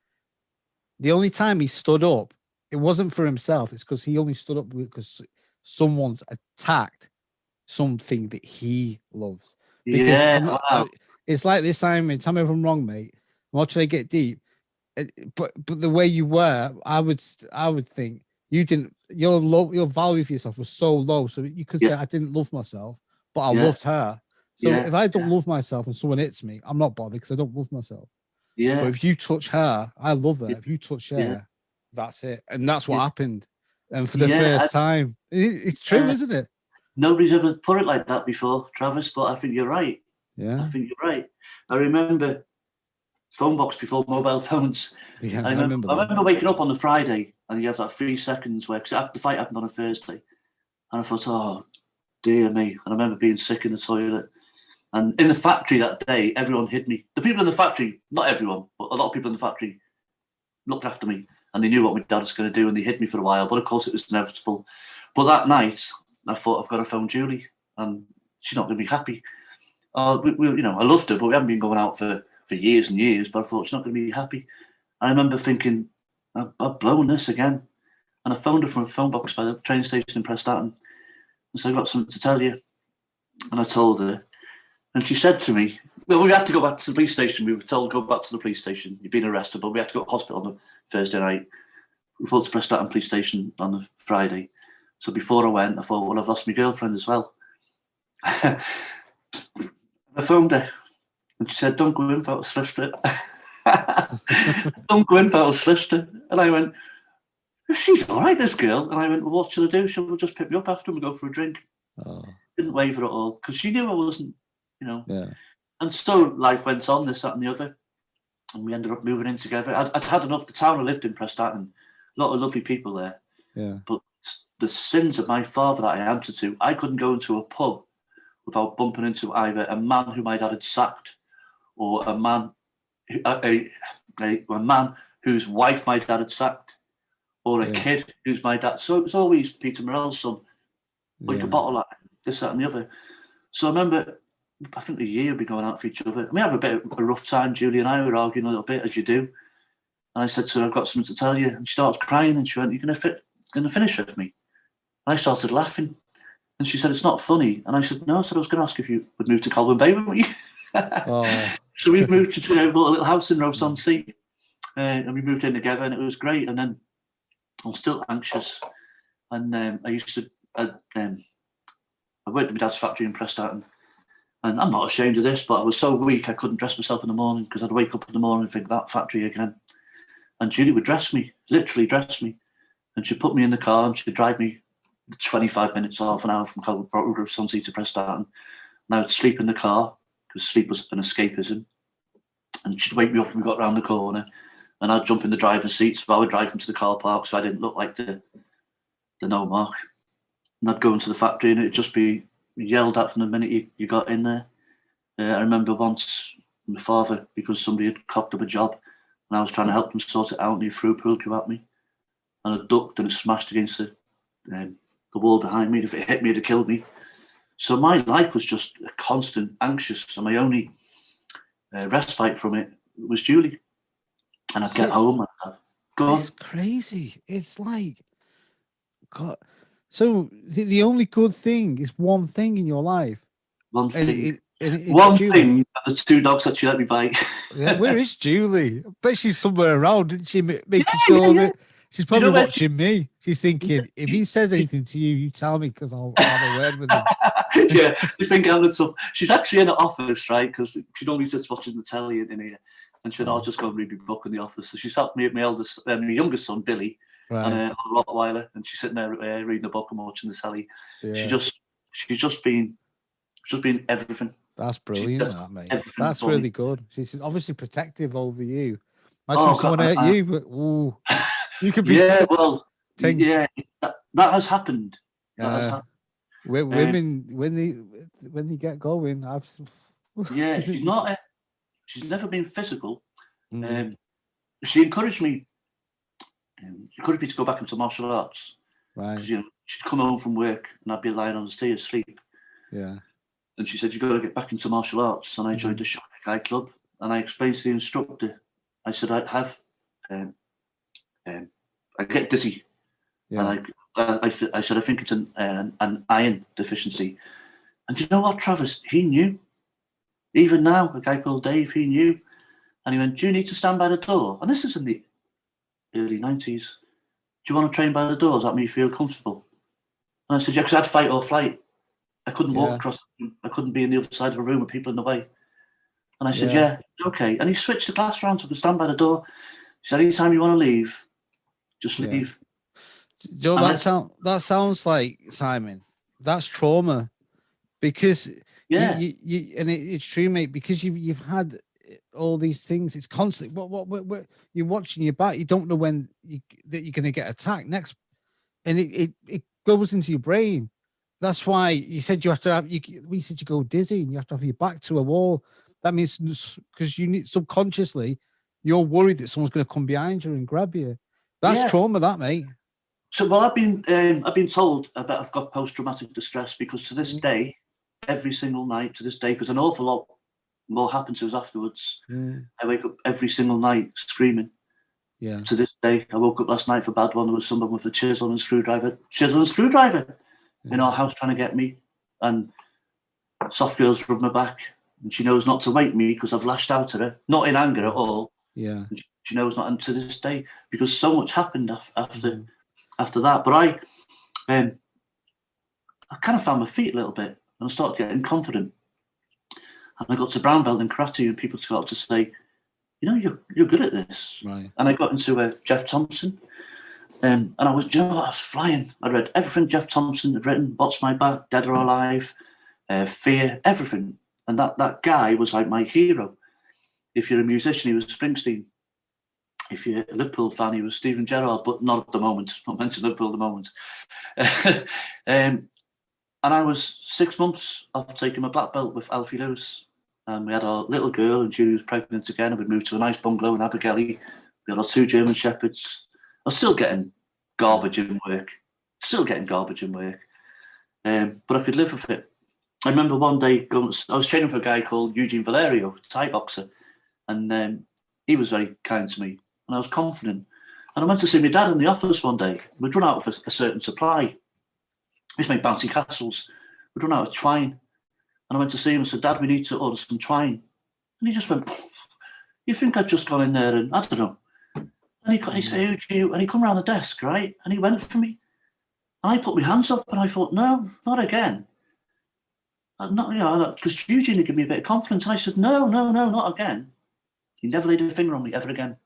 the only time he stood up, it wasn't for himself. It's because he only stood up because someone's attacked something that he loves. Because it's like this time, tell me if I'm wrong, mate. I'm not trying to get deep. But the way you were, I would think you didn't. Your value for yourself was so low, so you could say I didn't love myself, but I loved her. So if I don't love myself and someone hits me, I'm not bothered because I don't love myself. Yeah. But if you touch her, I love her. If you touch her, that's it, and that's what happened. And for the first time, it's true, isn't it? Nobody's ever put it like that before, Travis. But I think you're right. Yeah, I think you're right. I remember phone box before mobile phones. Yeah, I remember waking up on the Friday and you have that 3 seconds where, because the fight happened on a Thursday, and I thought, oh dear me. And I remember being sick in the toilet. And in the factory that day, everyone hid me. The people in the factory, not everyone, but a lot of people in the factory looked after me and they knew what my dad was going to do and they hid me for a while. But of course, it was inevitable. But that night, I thought, I've got to phone Julie and she's not going to be happy. I loved her, but we haven't been going out for years and years. But I thought, she's not going to be happy. I remember thinking, I've blown this again. And I phoned her from a phone box by the train station in Prestatyn. And so I got something to tell you. And I told her. And she said to me, well, we had to go back to the police station. We were told to go back to the police station. You've been arrested, but we had to go to hospital on the Thursday night. We went to Prestatyn police station on the Friday. So before I went, I thought, well, I've lost my girlfriend as well. I phoned her. And she said, don't go in without a solicitor. Don't go in without a solicitor. And I went, she's all right, this girl. And I went, well, what should I do? She'll just pick me up after and we go for a drink. Oh. Didn't waver at all because she knew I wasn't, Yeah. And so life went on, this, that, and the other. And we ended up moving in together. I'd had enough. The town I lived in, Prestatyn, a lot of lovely people there. Yeah. But the sins of my father that I answered to, I couldn't go into a pub without bumping into either a man who my dad had sacked or a man whose wife my dad had sacked or a kid who's my dad. So it was always Peter Morrell's son. Like a bottle of this, that, and the other. So I remember, I think a year we'd been going out for each other. We had a bit of a rough time. Julie and I were arguing a little bit, as you do. And I said to her, I've got something to tell you. And she started crying and she went, you're going to finish with me? And I started laughing. And she said, it's not funny. And I said, no. I said, I was going to ask if you would move to Colwyn Bay with me. Oh. So we moved to a little house in Roves-on-Sea. And we moved in together and it was great. And then I was still anxious. And I used to... I worked at my dad's factory in Prestatyn, and I'm not ashamed of this, but I was so weak I couldn't dress myself in the morning because I'd wake up in the morning and think, that factory again. And Julie would dress me, literally dress me, and she'd put me in the car and she'd drive me 25 minutes, half an hour from Roves-on-Sea to Prestatyn. And I would sleep in the car because sleep was an escapism. And she'd wake me up when we got round the corner, and I'd jump in the driver's seat, so I would drive into the car park so I didn't look like the no mark. And I'd go into the factory and it'd just be yelled at from the minute you got in there. I remember once my father, because somebody had cocked up a job and I was trying to help them sort it out, and he threw a pool cue at me. And I ducked and it smashed against the wall behind me. If it hit me, it'd have killed me. So my life was just a constant anxious. So my only respite from it was Julie. And I'd get home and I'd go on. It's crazy. It's like, God. So the only good thing is one thing in your life, One And thing. it's One Julie. thing. The 2 dogs that she let me bite. Yeah, where is Julie? I bet she's somewhere around, isn't she? Making sure that she's probably know where watching me. She's thinking, if he says anything to you, you tell me because I'll have a word with him. Yeah, you think I'm the top. She's actually in the office, right? Because she normally sits watching the telly in here, and she said, "I'll just go and read my book in the office." So she sat me, my youngest son Billy, Right. and a Rottweiler, and she's sitting there reading a book and watching the telly. Yeah. She's just been everything. That's brilliant, that mate. Everything That's for really me. good. She's obviously protective over you. Imagine if someone hurt you, but you could be yeah, well, tanked. yeah, that has happened. That has happened. Women when they get going, yeah, she's never been physical. Mm. She encouraged me. Encouraged me to go back into martial arts. Right. Because she'd come home from work and I'd be lying on the sea asleep. Yeah. And she said, "You've got to get back into martial arts." And I joined the Shock Guy Club, and I explained to the instructor. I said, "I have, I get dizzy." Yeah. And I said, "I think it's an iron deficiency." And you know what, Travis? He knew. Even now, a guy called Dave, he knew. And he went, "Do you need to stand by the door?" And this is in the early 90s. "Do you want to train by the door? Does that make you feel comfortable?" And I said, "Yeah, because I had fight or flight. I couldn't walk across the room. I couldn't be in the other side of a room with people in the way." And I said, "Yeah, okay." And he switched the class around so I could stand by the door. He said, "Anytime you want to leave, just leave." Joe, that sounds like, Simon, that's trauma, because you and it's true, mate, because you've had all these things. It's constantly what you're watching your back. You don't know when that you're going to get attacked next, and it goes into your brain. That's why you said you have to have we said you go dizzy and you have to have your back to a wall. That means because you need subconsciously you're worried that someone's going to come behind you and grab you. That's trauma, that, mate. So, well, I've been told that I've got post-traumatic distress because to this day, every single night to this day, because an awful lot more happened to us afterwards. I wake up every single night screaming. Yeah. To this day, I woke up last night for bad one. There was someone with a chisel and screwdriver in our house trying to get me, and soft girls rub my back, and she knows not to wake me because I've lashed out at her, not in anger at all. Yeah. And she knows not, and to this day, because so much happened after that. But I kind of found my feet a little bit, and I started getting confident. And I got to brown belt in karate, and people started to say, "You're good at this." Right. And I got into Jeff Thompson, and I was, I was flying. I read everything Jeff Thompson had written: "What's My Back," "Dead or Alive," "Fear," everything. And that guy was like my hero. If you're a musician, he was Springsteen. If you're a Liverpool fan, he was Steven Gerrard, but not at the moment. Not mentioned Liverpool at the moment. And I was 6 months after taking my black belt with Alfie Lewis. And we had our little girl, and Julie was pregnant again, and we moved to a nice bungalow in Abergele. We had our 2 German Shepherds. I was still getting garbage in work. But I could live with it. I remember one day I was training for a guy called Eugene Valerio, Thai boxer, and he was very kind to me, and I was confident. And I went to see my dad in the office one day. We'd run out of a certain supply. We used to make bouncy castles. We'd run out of twine. And I went to see him and said, "Dad, we need to order some twine." And he just went, "You think I'd just gone in there and I don't know." And he said, "Who'd you?" And he come around the desk, right? And he went for me. And I put my hands up and I thought, "No, not again." Not, because Eugene had given me a bit of confidence. And I said, no, not again. He never laid a finger on me ever again.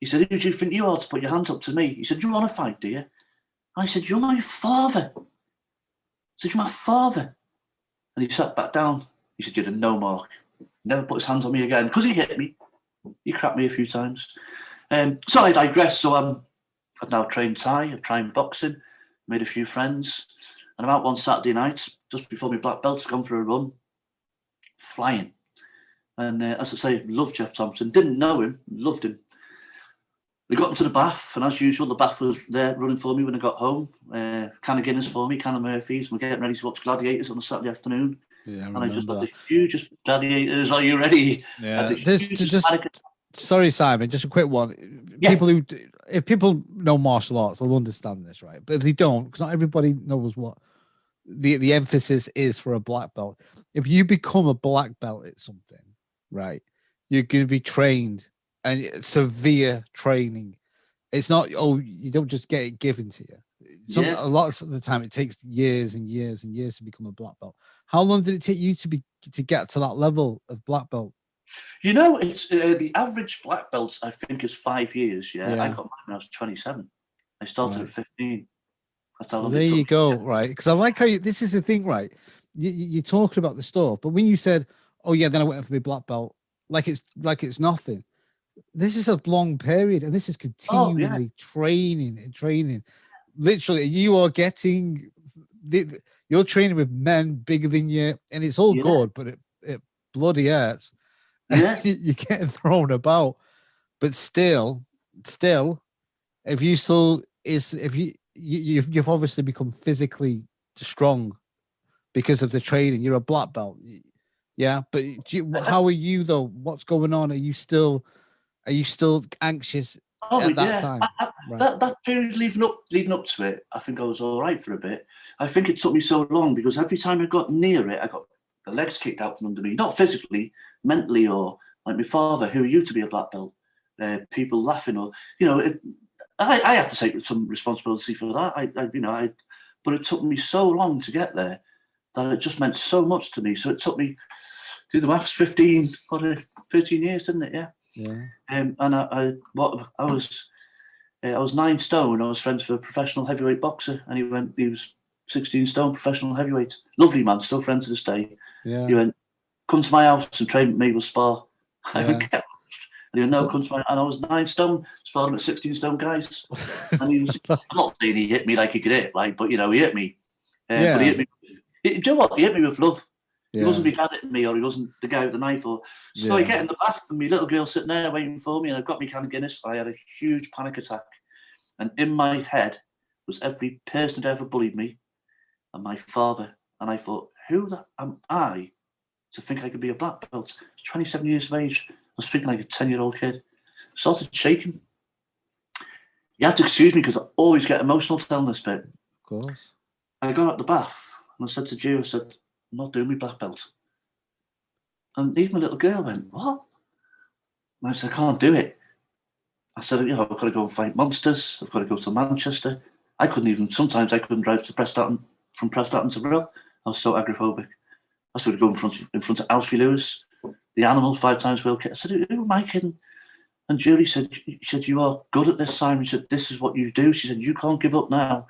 He said, "Who do you think you are to put your hands up to me?" He said, "You want to fight, do you?" And I said, "You're my father." I said, "You're my father." And he sat back down. He said, "You're the no mark." Never put his hands on me again because he hit me. He cracked me a few times. So I digress. So I've now trained Thai. I've trained boxing. Made a few friends. And I'm out one Saturday night, just before my black belt's gone for a run, flying. And as I say, loved Jeff Thompson. Didn't know him, loved him. We got into the bath, and as usual, the bath was there running for me when I got home. Can of Guinness for me, can of Murphy's. We're getting ready to watch Gladiators on a Saturday afternoon. Yeah, and I just had the hugest Gladiators. Are you ready? Yeah. Sorry, Simon, just a quick one. Yeah. If people know martial arts, they'll understand this, right? But if they don't, because not everybody knows what the emphasis is for a black belt. If you become a black belt at something, right, you're going to be trained and severe training. It's not, oh, you don't just get it given to you. A lot of the time it takes years and years and years to become a black belt. How long did it take you to get to that level of black belt? You know, it's the average black belt, I think, is 5 years. Yeah, Yeah. I got mine when I was 27. I started at 15. That's how long There it took you go, me. right? Because I like how this is the thing, right? You're talking about the stuff, but when you said, "Oh yeah," then I went for my black belt, like it's nothing. This is a long period, and this is continually training and training. Literally, you are getting you're training with men bigger than you, and it's all good, but it bloody hurts. Yeah, you're getting thrown about, but still, if you've obviously become physically strong because of the training. You're a black belt, yeah. But how are you though? What's going on? Are you still anxious at that time? That period leading up to it, I think I was all right for a bit. I think it took me so long because every time I got near it, I got the legs kicked out from under me, not physically, mentally, or like my father, who are you to be a black belt? People laughing, or I have to take some responsibility for that. But it took me so long to get there that it just meant so much to me. So it took me, do the maths, 13 years, didn't it? Yeah. Yeah. And I was 9 stone. I was friends with a professional heavyweight boxer, and he was 16 stone, professional heavyweight. Lovely man, still friends to this day. Yeah. He went, come to my house and train with me, we'll spar. I went, and he went, no, come to my, and I was 9 stone, sparring at 16 stone guys. And he was, I'm not saying he hit me like he could hit, but he hit me. But he hit me. Do you know what? He hit me with love. Yeah. He wasn't my dad hitting me, or he wasn't the guy with the knife. So I get in the bath, and my little girl sitting there waiting for me, and I've got my can of Guinness. I had a huge panic attack. And in my head was every person that ever bullied me and my father. And I thought, who am I to think I could be a black belt? I was 27 years of age. I was thinking like a 10-year-old kid. I started shaking. You have to excuse me because I always get emotional telling this bit. Of course. I got out the bath and I said to Jew, I said, I'm not doing my black belt. And even my little girl went, what? And I said, I can't do it. I said, I've got to go and fight monsters. I've got to go to Manchester. Sometimes I couldn't drive to from Preston to Morrell. I was so agoraphobic. I started going in front of Alfie Lewis, the Animals, 5 times world. I said, who am I kidding? And Julie said, you are good at this, Simon. She said, this is what you do. She said, you can't give up now.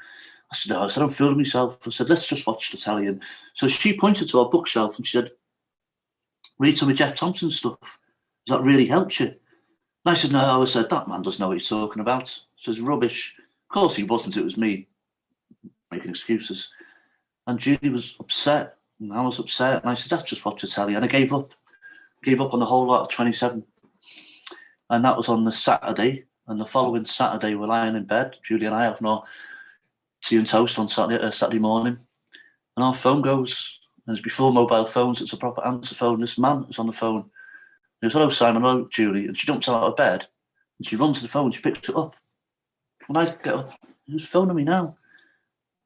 I said, no. I said, I'm fooling myself. I said, let's just watch the telly. And so she pointed to our bookshelf and she said, read some of Jeff Thompson's stuff. Does that really help you? And I said, no. I said, that man doesn't know what he's talking about. He says, rubbish. Of course he wasn't. It was me making excuses. And Julie was upset. And I was upset. And I said, let's just watch the telly. And I gave up. Gave up on the whole lot of 27. And that was on the Saturday. And the following Saturday, we're lying in bed. Julie and I have no tea and toast on Saturday morning. And our phone goes. And it's before mobile phones. It's a proper answer phone. This man is on the phone. He goes, hello, Simon. Hello, Julie. And she jumps out of bed. And she runs to the phone. She picks it up. And I get up. Who's phoning me now?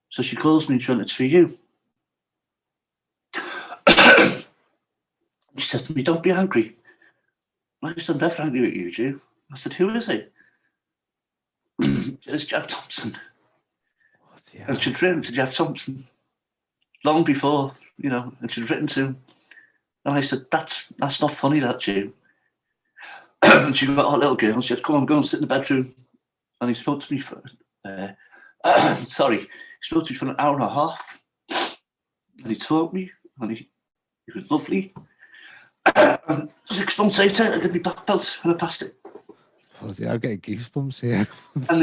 So she calls me and she went, it's for you. She says to me, don't be angry. I said, I'm never angry at you, Jew. I said, who is it? It's Jeff Thompson. And she'd written to Jeff Thompson long before, and she'd written to him. And I said, that's not funny, that, Jew. And she got her little girl and she said, come on, go and sit in the bedroom. And he spoke to me for, he spoke to me for an hour and a half. And he taught me, and he was lovely. 6 months later, I did my black belt and I passed it. Oh, yeah, I'm getting goosebumps here. And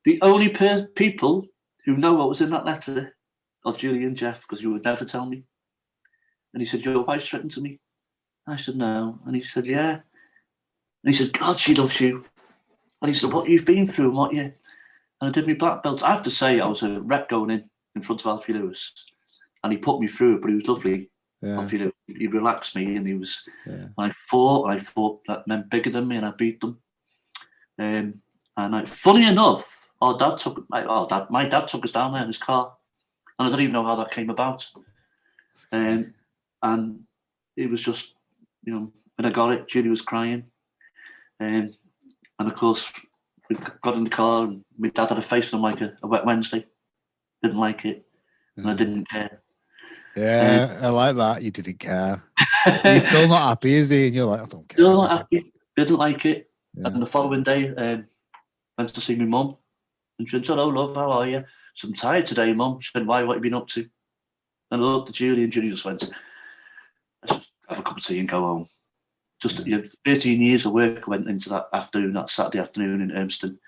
the only people who know what was in that letter are Julie and Jeff, because you would never tell me. And he said, your wife's written to me. And I said, no. And he said, yeah. And he said, God, she loves you. And he said, what you've been through and what you... And I did my black belt. I have to say, I was a rep going in front of Alfie Lewis. And he put me through it, but he was lovely. Yeah. Alfie Lewis, he relaxed me, and he was... Yeah. I fought men bigger than me, and I beat them. Funny enough, my dad took us down there in his car. And I don't even know how that came about. And it was just, you know, when I got it, Julie was crying. And of course, we got in the car and my dad had a face on like a wet Wednesday. Didn't like it. And I didn't care. Yeah, I like that. You didn't care. He's still not happy, is he? And you're like, I don't care. Still not happy. Didn't like it. Yeah. And the following day, went to see my mum. And she said, "Oh, love, how are you?" So I'm tired today, Mum. She said, "Why? What have you been up to?" And I looked at Julie, and Julie just went, "Let's just have a cup of tea and go home." Just 13 years of work went into that afternoon, that Saturday afternoon in Urmston,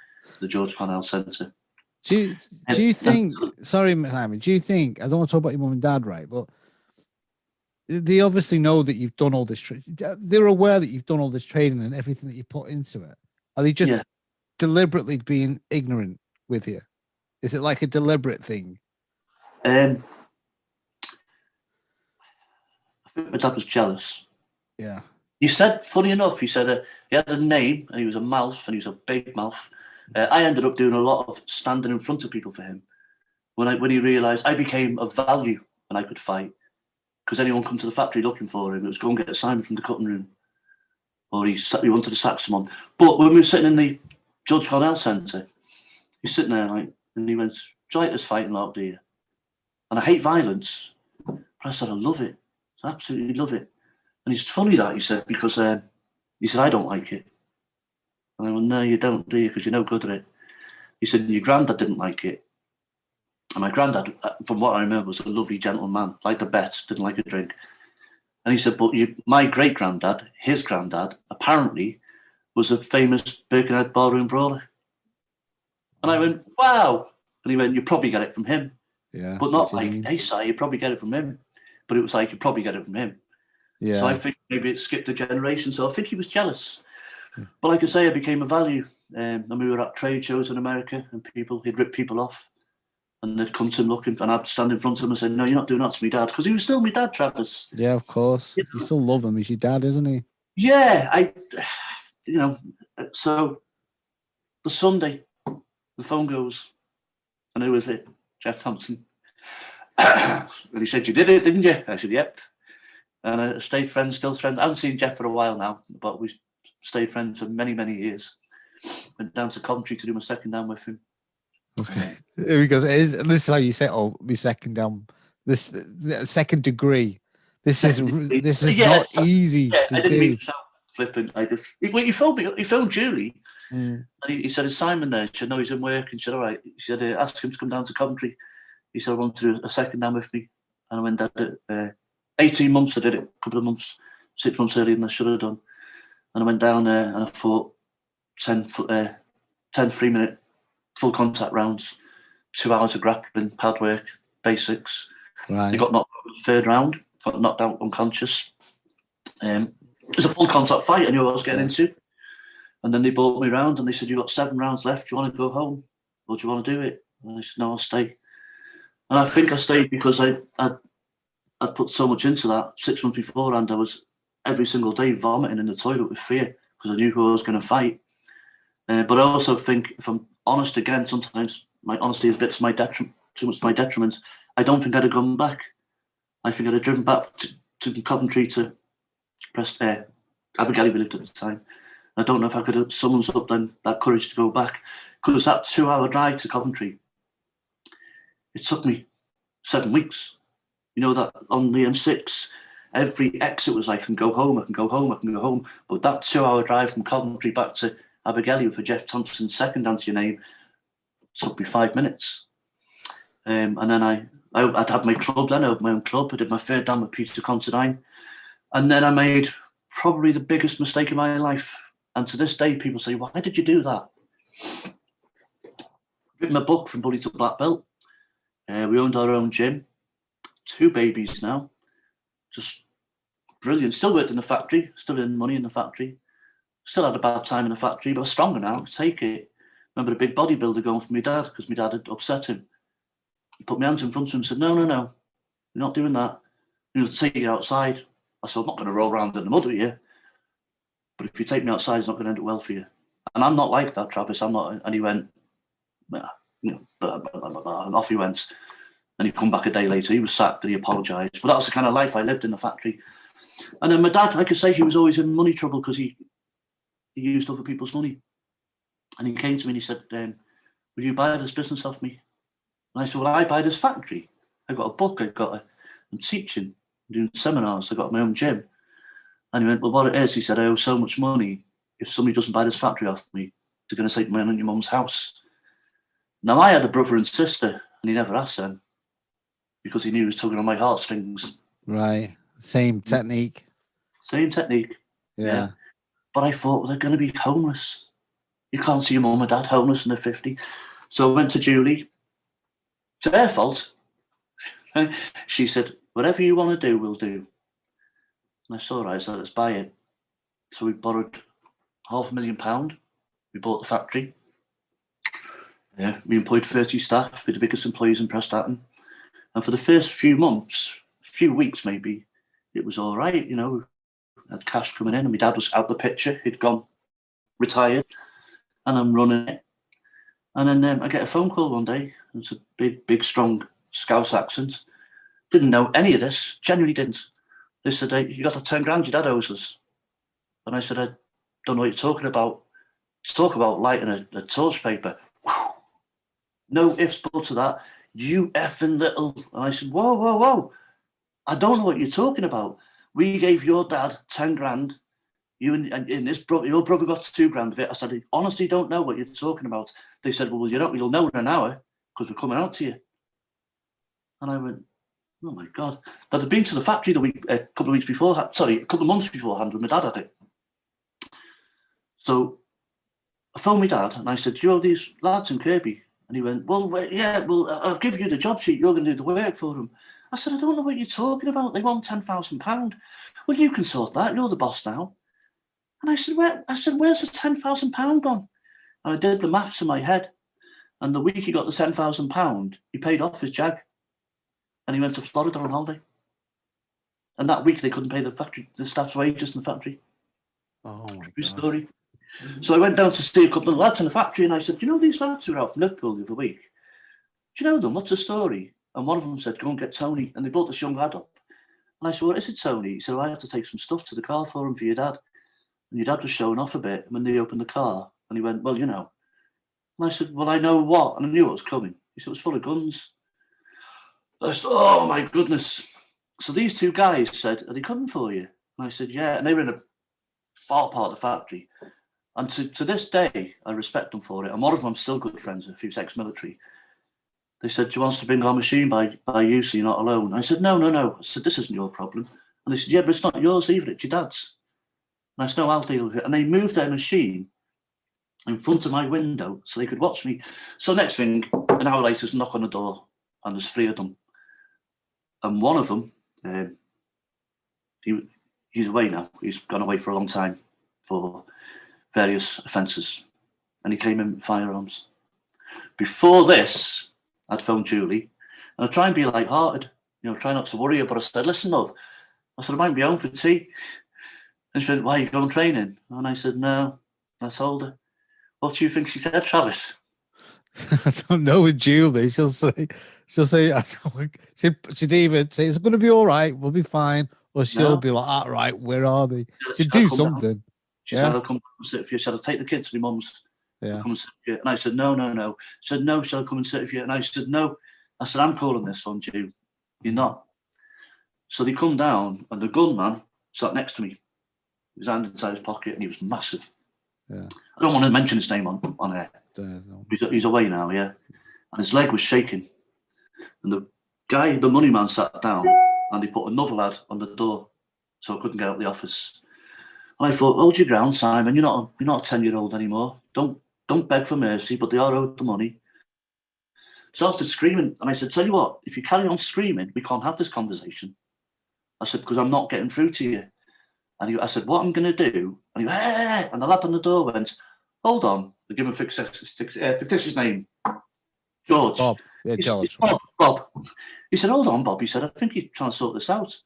the George Cornell Centre. Do you think, sorry, Mohammed, do you think, I don't want to talk about your mum and dad, right? But they obviously know that you've done all this, they're aware that you've done all this training and everything that you put into it. Are they just deliberately being ignorant with you? Is it like a deliberate thing? I think my dad was jealous. Yeah. He said, funny enough, he said he had a name and he was a mouth and he was a big mouth. I ended up doing a lot of standing in front of people for him. When he realised I became of value and I could fight, because anyone come to the factory looking for him, it was go and get a Simon from the cutting room, or he wanted to sack someone. But when we were sitting in the George Cornell Centre, he's sitting there like, and he went, "Do you like this fighting lot, do you?" And I hate violence, but I said I love it. I absolutely love it. And it's funny that he said, because he said, "I don't like it." And I went, "No, you don't, do you? Because you're no good at it." He said, "Your granddad didn't like it." And my granddad, from what I remember, was a lovely gentleman, liked a bet, didn't like a drink. And he said, "But my great-granddad, his granddad, apparently was a famous Birkenhead ballroom brawler." And I went, "Wow." And he went, "You probably get it from him." Yeah. But not like, "Hey, Si, you probably get it from him." But it was like, "You probably get it from him." Yeah. So I think maybe it skipped a generation. So I think he was jealous. But like I say, I became a value. And we were at trade shows in America and he'd rip people off. And they'd come to him looking, and I'd stand in front of him and say, "No, you're not doing that to me, Dad." Because he was still my dad, Travis. Yeah, of course. You still love him. He's your dad, isn't he? Yeah, so the Sunday, the phone goes, and who was it? Jeff Thompson. And he said, "You did it, didn't you?" I said, "Yep." And I stayed friends, still friends. I haven't seen Jeff for a while now, but we stayed friends for many, many years. Went down to Coventry to do my second down with him. Okay. Because this is how you say, "Oh, my second down, this second degree." This is not easy to I didn't do. mean to sound flippant. He phoned Julie, and he said, "Is Simon there?" She said, "No, he's in work." And she said, "All right." She said, "Ask him to come down to Coventry." He said, "I want to do a second down with me." And I went down it. 18 months I did it, a couple of months, 6 months earlier than I should have done. And I went down there and I fought 10 3-minute full contact rounds, 2 hours of grappling, pad work, basics. Right. They got knocked out in the third round, got knocked out unconscious. It was a full contact fight I knew I was getting into. And then they brought me round and they said, "You've got 7 rounds left. Do you want to go home? Or do you want to do it?" And I said, "No, I'll stay." And I think I stayed because I'd put so much into that. 6 months beforehand, I was every single day vomiting in the toilet with fear because I knew who I was going to fight. But I also think, if I'm honest again, sometimes my honesty is a bit to my detriment, too much to my detriment. I don't think I'd have gone back. I think I'd have driven back to Coventry to Abergele we lived at the time. I don't know if I could have summoned up then that courage to go back, because that 2-hour drive to Coventry, it took me 7 weeks. You know, that on the M6, every exit was like, "I can go home, I can go home, I can go home." But that 2-hour drive from Coventry back to Abergele for Jeff Thompson's second answer your name took me 5 minutes. And then I'd had my club then, I had my own club. I did my third down with Peter Considine. And then I made probably the biggest mistake of my life. And to this day, people say, "Why did you do that?" I've written a book, From Bullied to Black Belt. We owned our own gym. 2 babies now. Just brilliant. Still worked in the factory, still earning money in the factory. Still had a bad time in the factory, but I was stronger now. Take it. Remember a big bodybuilder going for my dad because my dad had upset him. He put my hands in front of him and said, "No, you're not doing that. You're going to take you outside." I said, "I'm not going to roll around in the mud with you. But if you take me outside, it's not going to end up well for you." And I'm not like that, Travis. I'm not. And he went, "Nah," blah, blah, blah, blah, blah, and off he went. And he come back a day later. He was sacked and he apologised. But that was the kind of life I lived in the factory. And then my dad, like I say, he was always in money trouble because he used other people's money. And he came to me and he said, will you buy this business off me? And I said, well, I buy this factory. I got a book. I'm teaching, I'm doing seminars. I got my own gym. And he went, well, what it is, he said, I owe so much money. If somebody doesn't buy this factory off me, they're going to take me on your mum's house. Now, I had a brother and sister, and he never asked them because he knew he was tugging on my heartstrings. Right. Same technique. Same technique. Yeah. But I thought, well, they're going to be homeless. You can't see your mum and dad homeless when they're 50. So I went to Julie. It's their fault. She said, whatever you want to do, we'll do. And I saw, right, so let's buy it. So we borrowed £500,000. We bought the factory. Yeah, we employed 30 staff. We're the biggest employees in Prestatyn. And for the first few months, few weeks maybe, it was all right, you know. We had cash coming in and my dad was out the picture. He'd gone, retired, and I'm running it. And then I get a phone call one day. It's a big, strong Scouse accent. Didn't know any of this, genuinely didn't. They said, hey, you got the 10 grand your dad owes us. And I said, I don't know what you're talking about. Talk about lighting a torch paper. Whew. No ifs, buts of that. You effing little. And I said, whoa. I don't know what you're talking about. We gave your dad 10 grand. You and this brother, your brother got 2 grand of it. I said, I honestly don't know what you're talking about. They said, well, you'll know in an hour because we're coming out to you. And I went, oh my God. That had been to the factory a couple of months beforehand when my dad had it. So I phoned my dad and I said, do you owe these lads in Kirby? And he went, well, I'll give you the job sheet. You're going to do the work for them. I said, I don't know what you're talking about. They want £10,000. Well, you can sort that. You're the boss now. And I said, where's the £10,000 gone? And I did the maths in my head. And the week he got the £10,000, he paid off his jag. And he went to Florida on holiday. And that week they couldn't pay the staff's wages in the factory. Oh my True God. story. So I went down to see a couple of lads in the factory and I said, do you know these lads who were out from Liverpool the other week? Do you know them? What's the story? And one of them said, go and get Tony. And they brought this young lad up. And I said, what is it, Tony? He said, I had to take some stuff to the car for him for your dad. And your dad was showing off a bit. And when they opened the car, and he went, well, you know. And I said, well, I know what. And I knew what was coming. He said, it was full of guns. I said, oh, my goodness. So these 2 guys said, are they coming for you? And I said, yeah. And they were in a far part of the factory. And to this day, I respect them for it. And one of them I'm still good friends with, who's ex-military. They said, do you want us to bring our machine by you so you're not alone? I said, no. I said, this isn't your problem. And they said, yeah, but it's not yours either, it's your dad's. And I said, no, I'll deal with it. And they moved their machine in front of my window so they could watch me. So next thing, an hour later, there's a knock on the door and there's 3 of them. And one of them, he's away now. He's gone away for a long time for various offences. And he came in with firearms. Before this, I'd phoned Julie, and I try and be light-hearted, you know, try not to worry her, but I said, listen, love, I said, I might be home for tea. And she went, why are you going training? And I said, no. I told her. What do you think she said, Travis? I don't know with Julie. She'll say, she'd either say, it's going to be all right, we'll be fine. Or she'll be like, all right, where are they? She'd do something. She said, I'll come and sit with you. She said, I'll take the kids to my mum's. Yeah. Come and sit with you. And I said, no. She said, no, shall I come and sit with you? And I said, no. I said, I'm calling this one, Ju. You're not. So they come down and the gunman sat next to me. His hand inside his pocket and he was massive. Yeah. I don't want to mention his name on air. No. He's away now, yeah. And his leg was shaking. And the money man sat down and they put another lad on the door so I couldn't get out of the office. And I thought, hold your ground, Simon. You're not a 10-year-old anymore. Don't beg for mercy, but they are owed the money. Started screaming, and I said, tell you what, if you carry on screaming, we can't have this conversation. I said, because I'm not getting through to you. And I said, what I'm going to do, and he went, hey! And the lad on the door went, hold on. They give him a fictitious name, George. Bob. Yeah, George. Bob. He said, hold on, Bob. He said, I think you're trying to sort this out.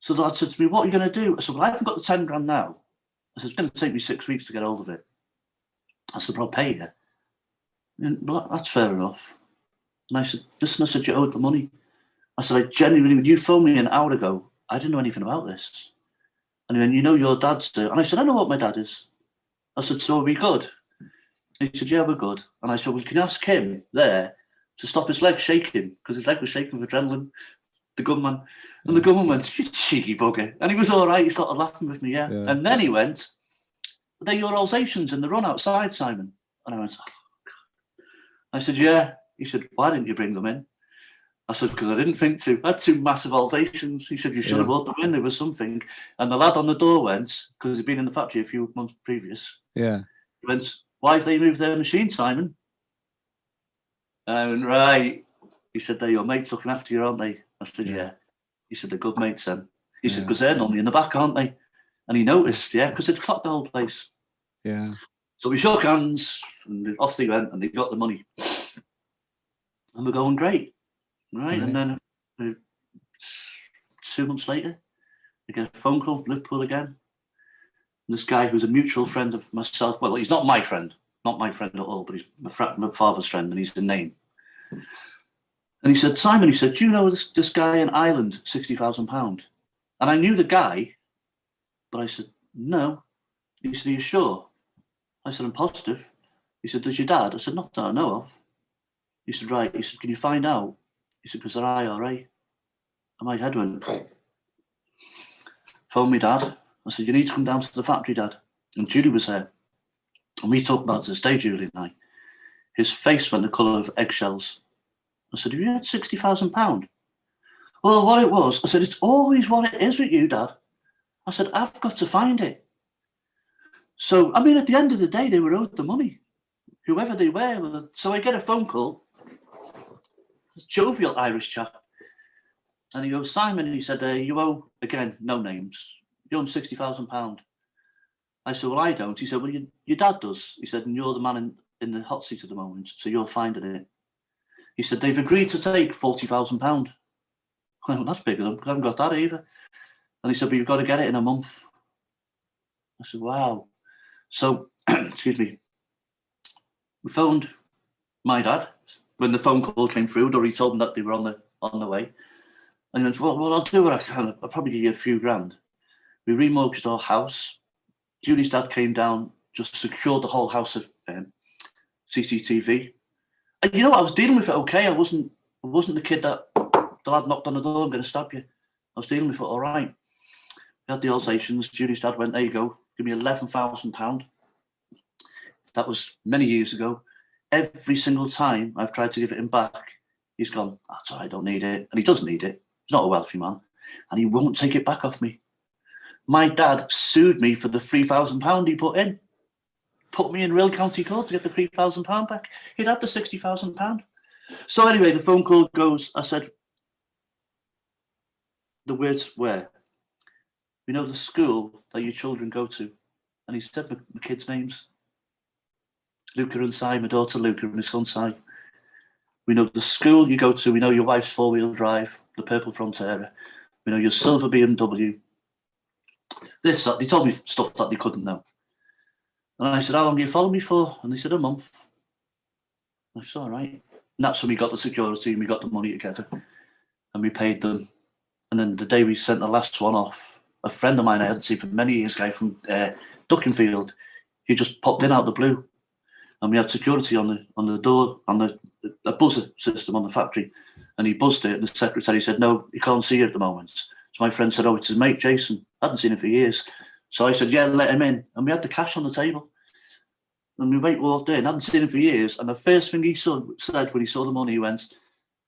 So the lad said to me, what are you going to do? I said, well, I haven't got the 10 grand now. I said, it's going to take me 6 weeks to get hold of it. I said, but I'll pay you. And, well, that's fair enough. And I said, listen, I said, you owed the money. I said, I genuinely, when you phoned me an hour ago, I didn't know anything about this. And he went, you know your dad's there. And I said, I know what my dad is. I said, so are we good? And he said, yeah, we're good. And I said, well, can you ask him there to stop his leg shaking? Because his leg was shaking with adrenaline, the gunman. And the gunman went, you cheeky bugger. And he was all right. He started laughing with me, yeah. And then he went, they're your Alsatians in the run outside, Simon. And I went, oh, God. I said, yeah. He said, why didn't you bring them in? I said, because I didn't think to. I had 2 massive Alsatians. He said, you should have brought them in. There was something. And the lad on the door went, because he'd been in the factory a few months previous. Yeah. He went, why have they moved their machine, Simon? And I went, right. He said, they're your mates looking after you, aren't they? I said, yeah. He said, they're good mates then. He said, because they're normally in the back, aren't they? And he noticed, because they'd clocked the whole place. Yeah. So we shook hands, and off they went, and they got the money. And we're going great. Right. And then 2 months later, I get a phone call from Liverpool again. And this guy who's a mutual friend of myself, well, he's not my friend at all, but he's my father's friend, and he's the name. And he said, Simon, he said, do you know this guy in Ireland, £60,000? And I knew the guy, but I said, no. He said, are you sure? I said, I'm positive. He said, does your dad? I said, not that I know of. He said, right. He said, can you find out? He said, because they're IRA. And my head went. Phoned me dad. I said, you need to come down to the factory, Dad. And Judy was there. And we talked about it to this day, Judy and I. His face went the colour of eggshells. I said, have you had £60,000? Well, what it was, I said, it's always what it is with you, Dad. I said, I've got to find it. So, I mean, at the end of the day, they were owed the money, whoever they were. So I get a phone call, this jovial Irish chap, and he goes, Simon, he said, you owe, again, no names, you owe him £60,000. I said, well, I don't. He said, well, your dad does. He said, and you're the man in the hot seat at the moment, so you're finding it. He said, they've agreed to take £40,000. I went, that's bigger than, because I haven't got that either. And he said, but you've got to get it in a month. I said, wow. So, excuse me, we phoned my dad when the phone call came through, or he told them that they were on the way. And he went, well, I'll do what I can. I'll probably give you a few grand. We remortgaged our house. Julie's dad came down, just secured the whole house of CCTV. And you know what? I was dealing with it okay. I wasn't the kid that the lad knocked on the door, I'm going to stab you. I was dealing with it all right. We had the Alsatians. Julie's dad went, there you go, give me £11,000. That was many years ago. Every single time I've tried to give it him back, he's gone, that's all right, I don't need it. And he doesn't need it. He's not a wealthy man. And he won't take it back off me. My dad sued me for the £3,000 he put in. Put me in real county court to get the £3,000 back. He'd had the £60,000. So anyway, the phone call goes, I said, the words were, we know the school that your children go to. And he said my kids' names. Luca and Si, my daughter Luca and my son Si. We know the school you go to. We know your wife's four-wheel drive, the purple Frontera. We know your silver BMW. They told me stuff that they couldn't know. And I said, how long do you follow me for? And they said, a month. I said, all right. And that's when we got the security and we got the money together. And we paid them. And then the day we sent the last one off, a friend of mine I hadn't seen for many years, guy from Duckenfield, he just popped in out the blue. And we had security on the door, on the buzzer system on the factory. And he buzzed it, and the secretary said, no, you can't see it at the moment. So my friend said, oh, it's his mate, Jason. I hadn't seen him for years. So I said, yeah, let him in. And we had the cash on the table. And my mate walked in, hadn't seen him for years. And the first thing he said when he saw the money, he went,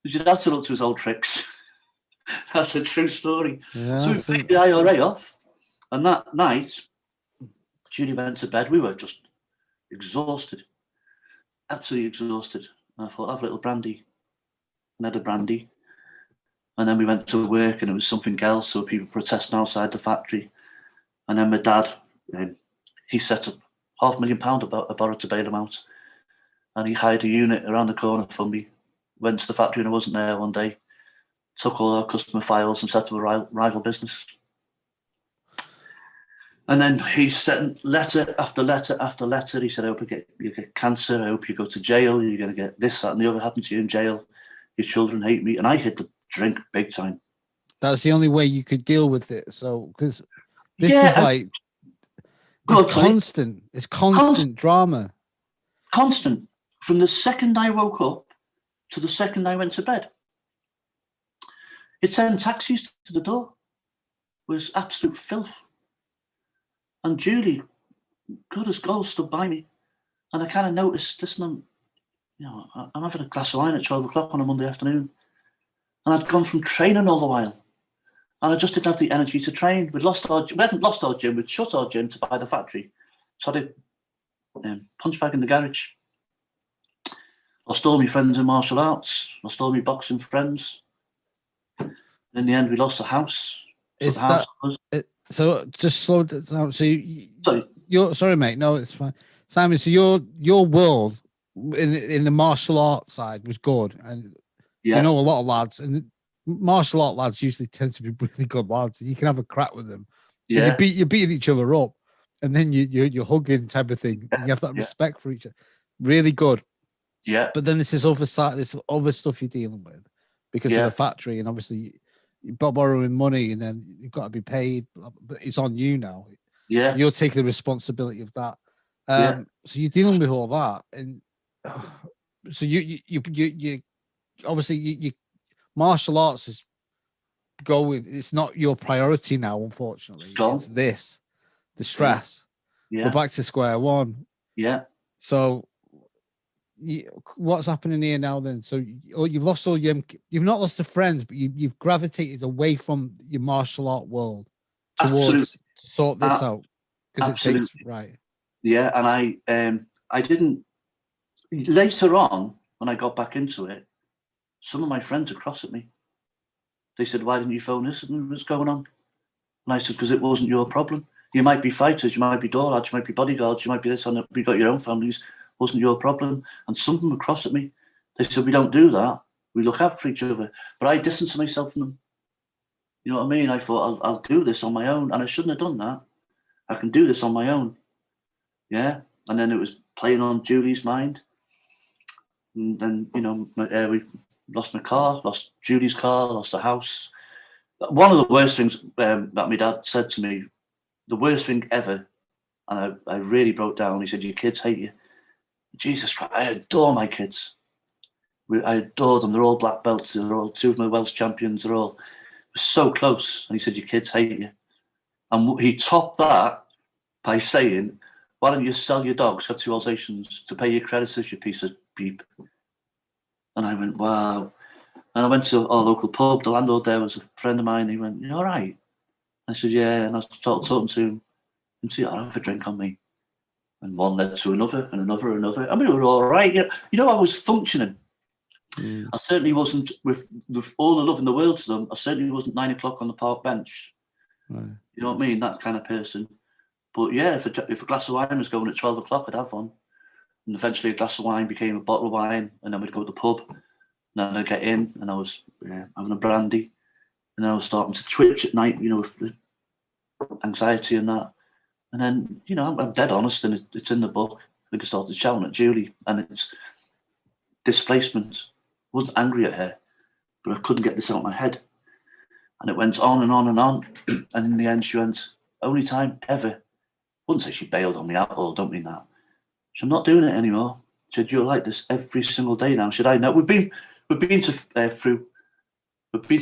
did your dad still up to his old tricks? That's a true story. Yeah, so we paid the IRA off. And that night, Judy went to bed. We were just exhausted. Absolutely exhausted. And I thought, have a little brandy. And had a brandy. And then we went to work and it was something else. So people protesting outside the factory. And then my dad, he set up £500,000 I borrowed to bail him out. And he hired a unit around the corner from me. Went to the factory and I wasn't there one day. Took all our customer files and set up a rival business. And then he sent letter after letter after letter. He said, I hope you get cancer. I hope you go to jail. You're going to get this, that, and the other happen to you in jail. your children hate me. And I hit the drink big time. That's the only way you could deal with it. So, because this Yeah, is like, it's constant. It's constant drama. Constant. From the second I woke up to the second I went to bed. It sent taxis to the door. It was absolute filth. And Julie, good as gold, stood by me. And I kind of noticed, listen, I'm having a glass of wine at 12 o'clock on a Monday afternoon. And I'd gone from training all the while. And I just didn't have the energy to train. We hadn't lost our gym, we'd shut our gym to buy the factory. So I did punch bag in the garage. Lost all my friends in martial arts, lost all my boxing friends. In the end, we lost the house. So just slow down. So you're sorry, mate. No, it's fine, Simon. So your world in the martial art side was good, and you know a lot of lads, and martial art lads usually tend to be really good lads. You can have a crack with them. Yeah, you're beating each other up, and then you're hugging type of thing. And you have that respect for each other. Really good. Yeah. But then this other side, this other stuff you're dealing with because of the factory, and obviously you're borrowing money, and then you've got to be paid. But it's on you now. Yeah. You're taking the responsibility of that. So you're dealing with all that, and so you obviously you martial arts is going. It's not your priority now, unfortunately. It's the stress. Yeah. We're back to square one. Yeah. So what's happening here now then? So you've lost all you've not lost the friends, but you've gravitated away from your martial art world towards sort this out because it takes right. Yeah, and I didn't. Later on, when I got back into it, some of my friends would cross at me. They said, "Why didn't you phone us? And what's going on?" And I said, "Because it wasn't your problem. You might be fighters, you might be door lads, you might be bodyguards, you might be this, and you got your own families. Wasn't your problem." And some of them would cross at me. They said, "We don't do that. We look out for each other." But I distanced myself from them. You know what I mean? I thought, I'll do this on my own. And I shouldn't have done that. I can do this on my own. Yeah. And then it was playing on Julie's mind. And then, we lost my car, lost Julie's car, lost the house. One of the worst things that my dad said to me, the worst thing ever, and I really broke down. He said, "Your kids hate you." Jesus Christ, I adore my kids. I adore them. They're all black belts. They're all two of my Welsh champions. They're all so close. And he said, "Your kids hate you." And he topped that by saying, "Why don't you sell your dogs for 2 Alsatians to pay your creditors, you piece of beep?" And I went, wow. And I went to our local pub. The landlord there was a friend of mine. He went, "You all right?" I said, "Yeah." And I started talking to him. And he said, "I'll have a drink on me." And one led to another and another and another. I mean, we were all right. I was functioning. I certainly wasn't, with all the love in the world to them, I certainly wasn't 9 o'clock on the park bench. Right. You know what I mean? That kind of person. But yeah, if a glass of wine was going at 12 o'clock, I'd have one. And eventually a glass of wine became a bottle of wine. And then we'd go to the pub. And then I'd get in and I was having a brandy. And I was starting to twitch at night, with anxiety and that. And then, I'm dead honest, and it's in the book. I think I started shouting at Julie, and it's displacement. I wasn't angry at her, but I couldn't get this out of my head. And it went on and on and on. And in the end, she went, "Only time ever." I wouldn't say she bailed on me at all, don't mean that. She said, "I'm not doing it anymore." She said, "You're like this every single day now." Should I know? We've been to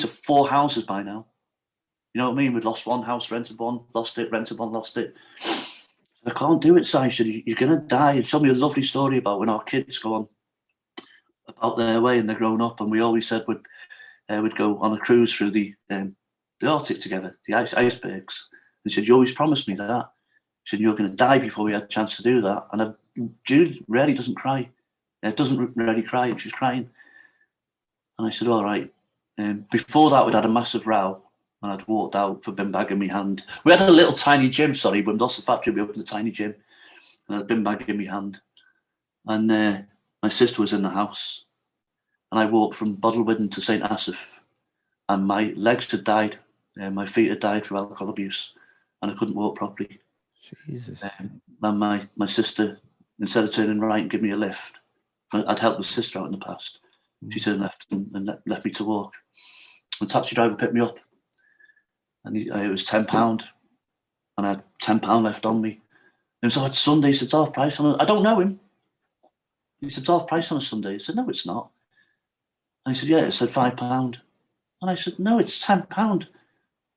4 houses by now. You know what I mean? We'd lost one house, rented one, lost it, rented one, lost it. "I can't do it, Si." She said, "You're going to die." And she told me a lovely story about when our kids go on about their way and they're grown up. And we always said we'd go on a cruise through the Arctic together, the icebergs. And she said, "You always promised me that." She said, "You're going to die before we had a chance to do that." And Jude really doesn't cry. Doesn't really cry, and she's crying. And I said, "All right." Before that, we'd had a massive row. And I'd walked out for bin bag in my hand. We had a little tiny gym, when we lost the factory, we opened a tiny gym. And I had a bin bag in my hand. And my sister was in the house. And I walked from Bullied to St. Asaph. And my legs had died. My feet had died from alcohol abuse. And I couldn't walk properly. Jesus. And my sister, instead of turning right and give me a lift, I'd helped my sister out in the past. She turned left and left me to walk. The taxi driver picked me up, and it was £10, and I had £10 left on me. And so it's Sunday, he said, it's half price on it. I don't know him. He said, it's half price on a Sunday. I said, no, it's not. And he said, yeah, it said £5. And I said, no, it's £10.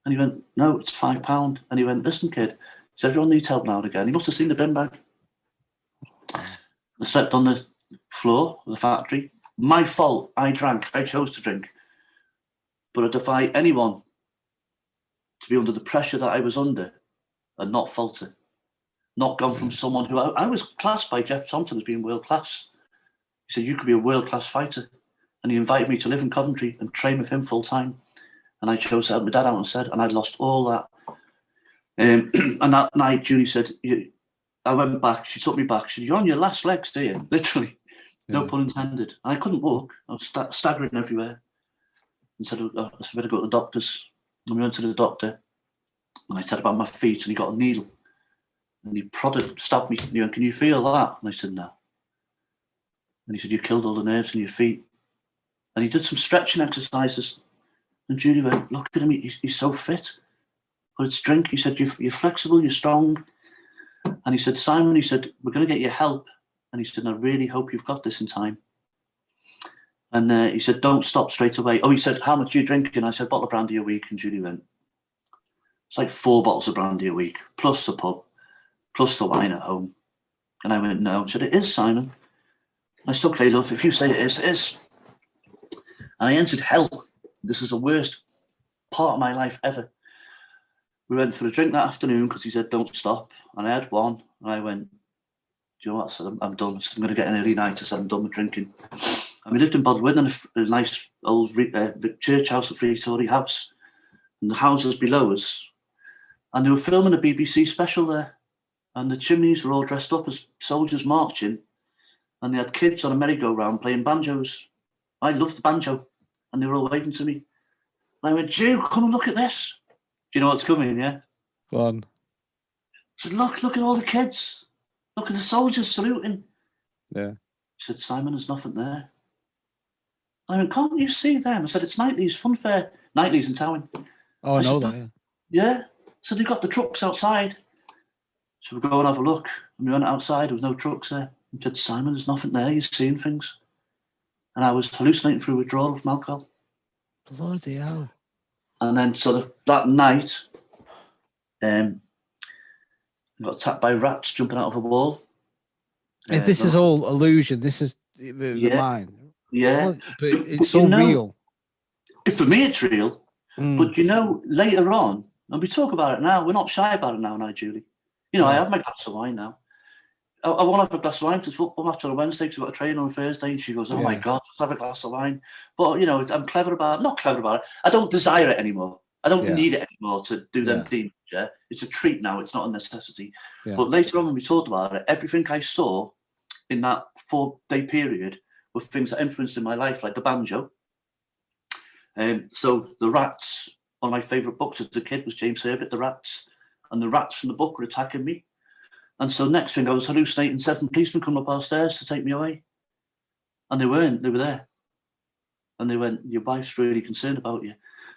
And he went, no, it's £5. And he went, listen, kid, he said, everyone needs help now and again. He must have seen the bin bag. I slept on the floor of the factory. My fault. I drank. I chose to drink. But I defy anyone to be under the pressure that I was under and not falter. Not gone from someone who I was classed by Jeff Thompson as being world class. He said, you could be a world class fighter. And he invited me to live in Coventry and train with him full time. And I chose to help my dad out instead. And I'd lost all that. And that night, Julie said, I went back. She took me back. She said, you're on your last legs, dear. Literally. No pun intended. And I couldn't walk. I was staggering everywhere. And said, I better go to the doctor's. And we went to the doctor. And I said about my feet. And he got a needle. And he stabbed me. And he went, can you feel that? And I said, no. And he said, you killed all the nerves in your feet. And he did some stretching exercises. And Julie went, look at him, he's so fit. But it's drink. He said, you're flexible, you're strong. And he said, Simon, he said, we're going to get you help. And he said, I really hope you've got this in time. And he said, don't stop straight away. Oh, he said, how much are you drinking? I said, a bottle of brandy a week. And Julie went, it's like 4 bottles of brandy a week, plus the pub, plus the wine at home. And I went, no. He said, it is, Simon. I said, okay, love, if you say it is, it is. And I entered hell. This is the worst part of my life ever. We went for a drink that afternoon because he said, don't stop. And I had one. And I went, do you know what? I said, I'm done. I said, I'm going to get an early night. I said, I'm done with drinking. And we lived in Bullied in a nice old church house, a 3-story house. And the houses below us. And they were filming a BBC special there. And the chimneys were all dressed up as soldiers marching. And they had kids on a merry-go-round playing banjos. I loved the banjo. And they were all waving to me. And I went, Jew, come and look at this. Do you know what's coming, yeah? Go on. I said, look at all the kids. Look at the soldiers saluting. Yeah. He said, Simon, there's nothing there. And I went, can't you see them? I said, it's Knightley's Fun Fair. Knightley's in Town. Oh, I know that, yeah. Yeah. So they got the trucks outside. So we go and have a look. And we went outside, there was no trucks there. He said, Simon, there's nothing there. You're seeing things. And I was hallucinating through withdrawal from alcohol. Bloody hell. And then that night, I got attacked by rats jumping out of a wall. If this is all illusion, this is the mind. Yeah. But it's so real. For me, it's real. But later on, and we talk about it now, we're not shy about it now, Julie. I have my glass of wine now. I want to have a glass of wine for the football match on a Wednesday because I've got a train on a Thursday. And she goes, oh my God, just have a glass of wine. But, I'm clever about it. Not clever about it. I don't desire it anymore. I don't need it anymore to do them things. Yeah? It's a treat now. It's not a necessity. Yeah. But later on when we talked about it, everything I saw in that 4-day period were things that influenced in my life, like the banjo. So the rats, one of my favourite books as a kid was James Herbert, The Rats. And the rats from the book were attacking me. And so next thing I was hallucinating 7 policemen coming up our stairs to take me away. And they weren't, they were there. And they went, your wife's really concerned about you.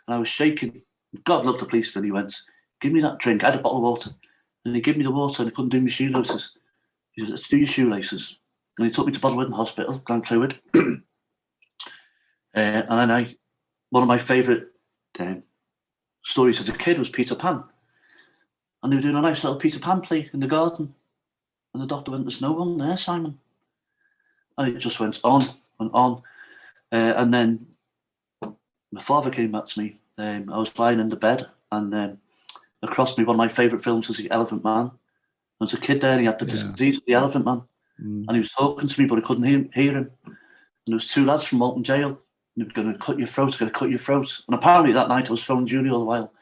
And I was shaking. God loved the policeman. He went, give me that drink. I had a bottle of water. And he gave me the water and I couldn't do my shoelaces. He said, let's do your shoelaces. And he took me to Bullied Hospital, Grand Clwyd. And then one of my favourite stories as a kid was Peter Pan. And they were doing a nice little Peter Pan play in the garden. And the doctor went, there's no one there, Simon. And it just went on and on. And then my father came back to me. I was lying in the bed and across me, one of my favourite films was The Elephant Man. There was a kid there and he had the disease of the Elephant Man. And he was talking to me, but I couldn't hear him. And there was 2 lads from Walton Jail. And they were going to cut your throat, going to cut your throat. And apparently that night I was phoning Julie all the while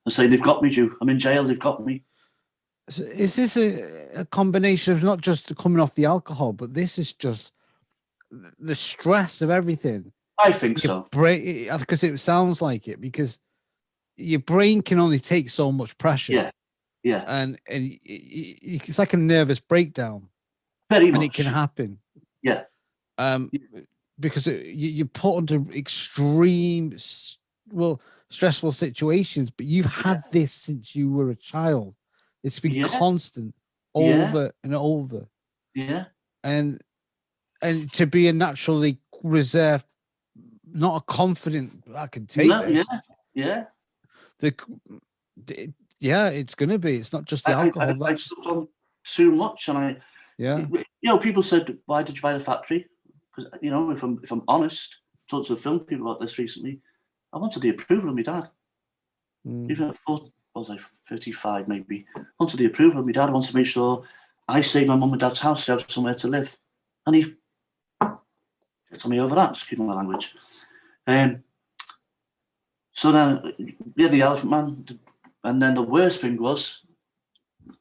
and saying, they've got me, Jew. I'm in jail, they've got me. So is this a combination of not just coming off the alcohol, but this is just the stress of everything? I think so. Because it sounds like it, because your brain can only take so much pressure. Yeah. And it's like a nervous breakdown. Very much. And it can happen. Yeah. because you're put under extreme, stressful situations, but you've had this since you were a child. It's been constant over and over. Yeah. And to be a naturally reserved, not a confident, I can take this. Yeah. It's going to be. It's not just the alcohol. I took on too much, and people said, "Why did you buy the factory?" Because if I'm honest, talked to the film people about this recently. I wanted the approval of my dad. Even at 35 maybe. I wanted the approval of my dad. I wanted to make sure I stayed in my mum and dad's house to have somewhere to live, and he told me over that. Excuse my language. So then, the Elephant Man. And then the worst thing was,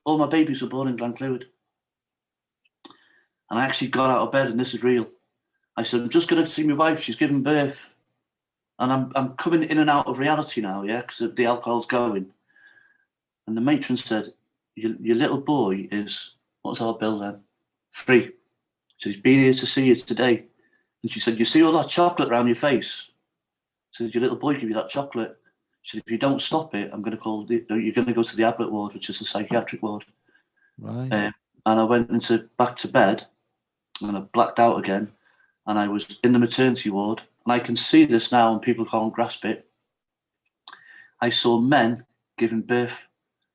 all my babies were born in Glenclwyd. And I actually got out of bed, and this is real. I said, I'm just going to see my wife. She's giving birth. And I'm coming in and out of reality now, because the alcohol's going. And the matron said, your little boy is, what's our bill then? 3. So he's been here to see you today. And she said, you see all that chocolate around your face? So your little boy give you that chocolate. She said, if you don't stop it, you're going to go to the Ablett ward, which is a psychiatric ward. Right. And I went back to bed, and I blacked out again, and I was in the maternity ward, and I can see this now, and people can't grasp it. I saw men giving birth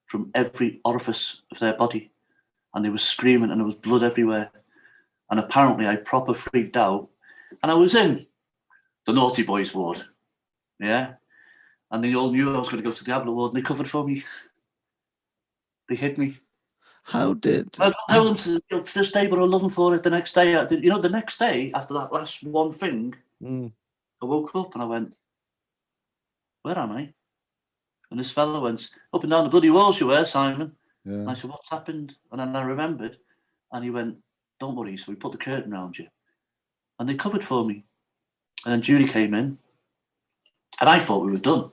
from every orifice of their body, and they were screaming, and there was blood everywhere. And apparently I proper freaked out, and I was in the naughty boys ward. Yeah. And they all knew I was going to go to the Ablett ward, and they covered for me. They hid me. How did? I don't know them to this day, but I love them for it. The next day, the next day after that last one thing, I woke up and I went, "Where am I?" And this fella went, "Up and down the bloody walls you were, Simon." Yeah. And I said, "What's happened?" And then I remembered, and he went, "Don't worry." So we put the curtain around you, and they covered for me. And then Julie came in, and I thought we were done.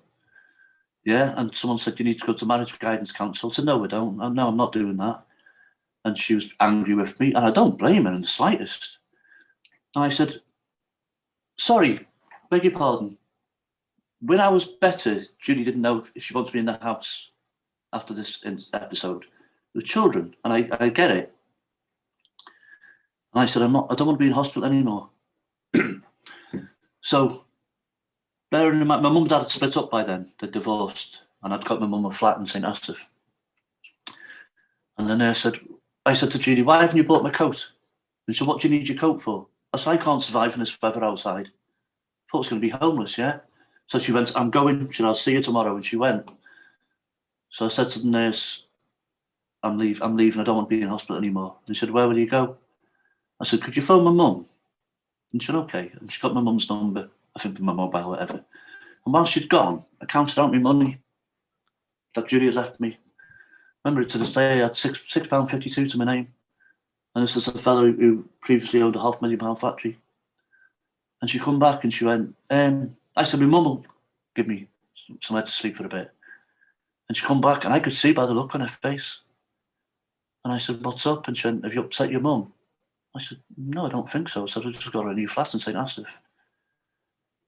Yeah, and someone said, you need to go to marriage guidance counsel. I said, no, we don't. No, I'm not doing that. And she was angry with me, and I don't blame her in the slightest. And I said, sorry, beg your pardon. When I was better, Julie didn't know if she wanted me in the house after this episode with children, and I get it. And I said, I don't want to be in hospital anymore. So, bearing in mind, my mum and dad had split up by then. They'd divorced, and I'd got my mum a flat in St. Asaph. And then I said to Julie, why haven't you bought my coat? And she said, what do you need your coat for? I said, I can't survive in this weather outside. I thought I was going to be homeless, yeah? So she went, I'm going. She said, I'll see you tomorrow. And she went. So I said to the nurse, I'm leaving. I don't want to be in hospital anymore. And she said, where will you go? I said, could you phone my mum? And she said, okay. And she got my mum's number, I think from my mobile, whatever. And while she'd gone, I counted out my money that Julie had left me. Remember, to this day, I had £6.52 to my name. And this is a fellow who previously owned a £500,000 factory. And she come back and she went, I said, my mum will give me somewhere to sleep for a bit. And she come back, and I could see by the look on her face. And I said, what's up? And she went, have you upset your mum? I said, no, I don't think so. I said, I just got her a new flat in St. Asaph.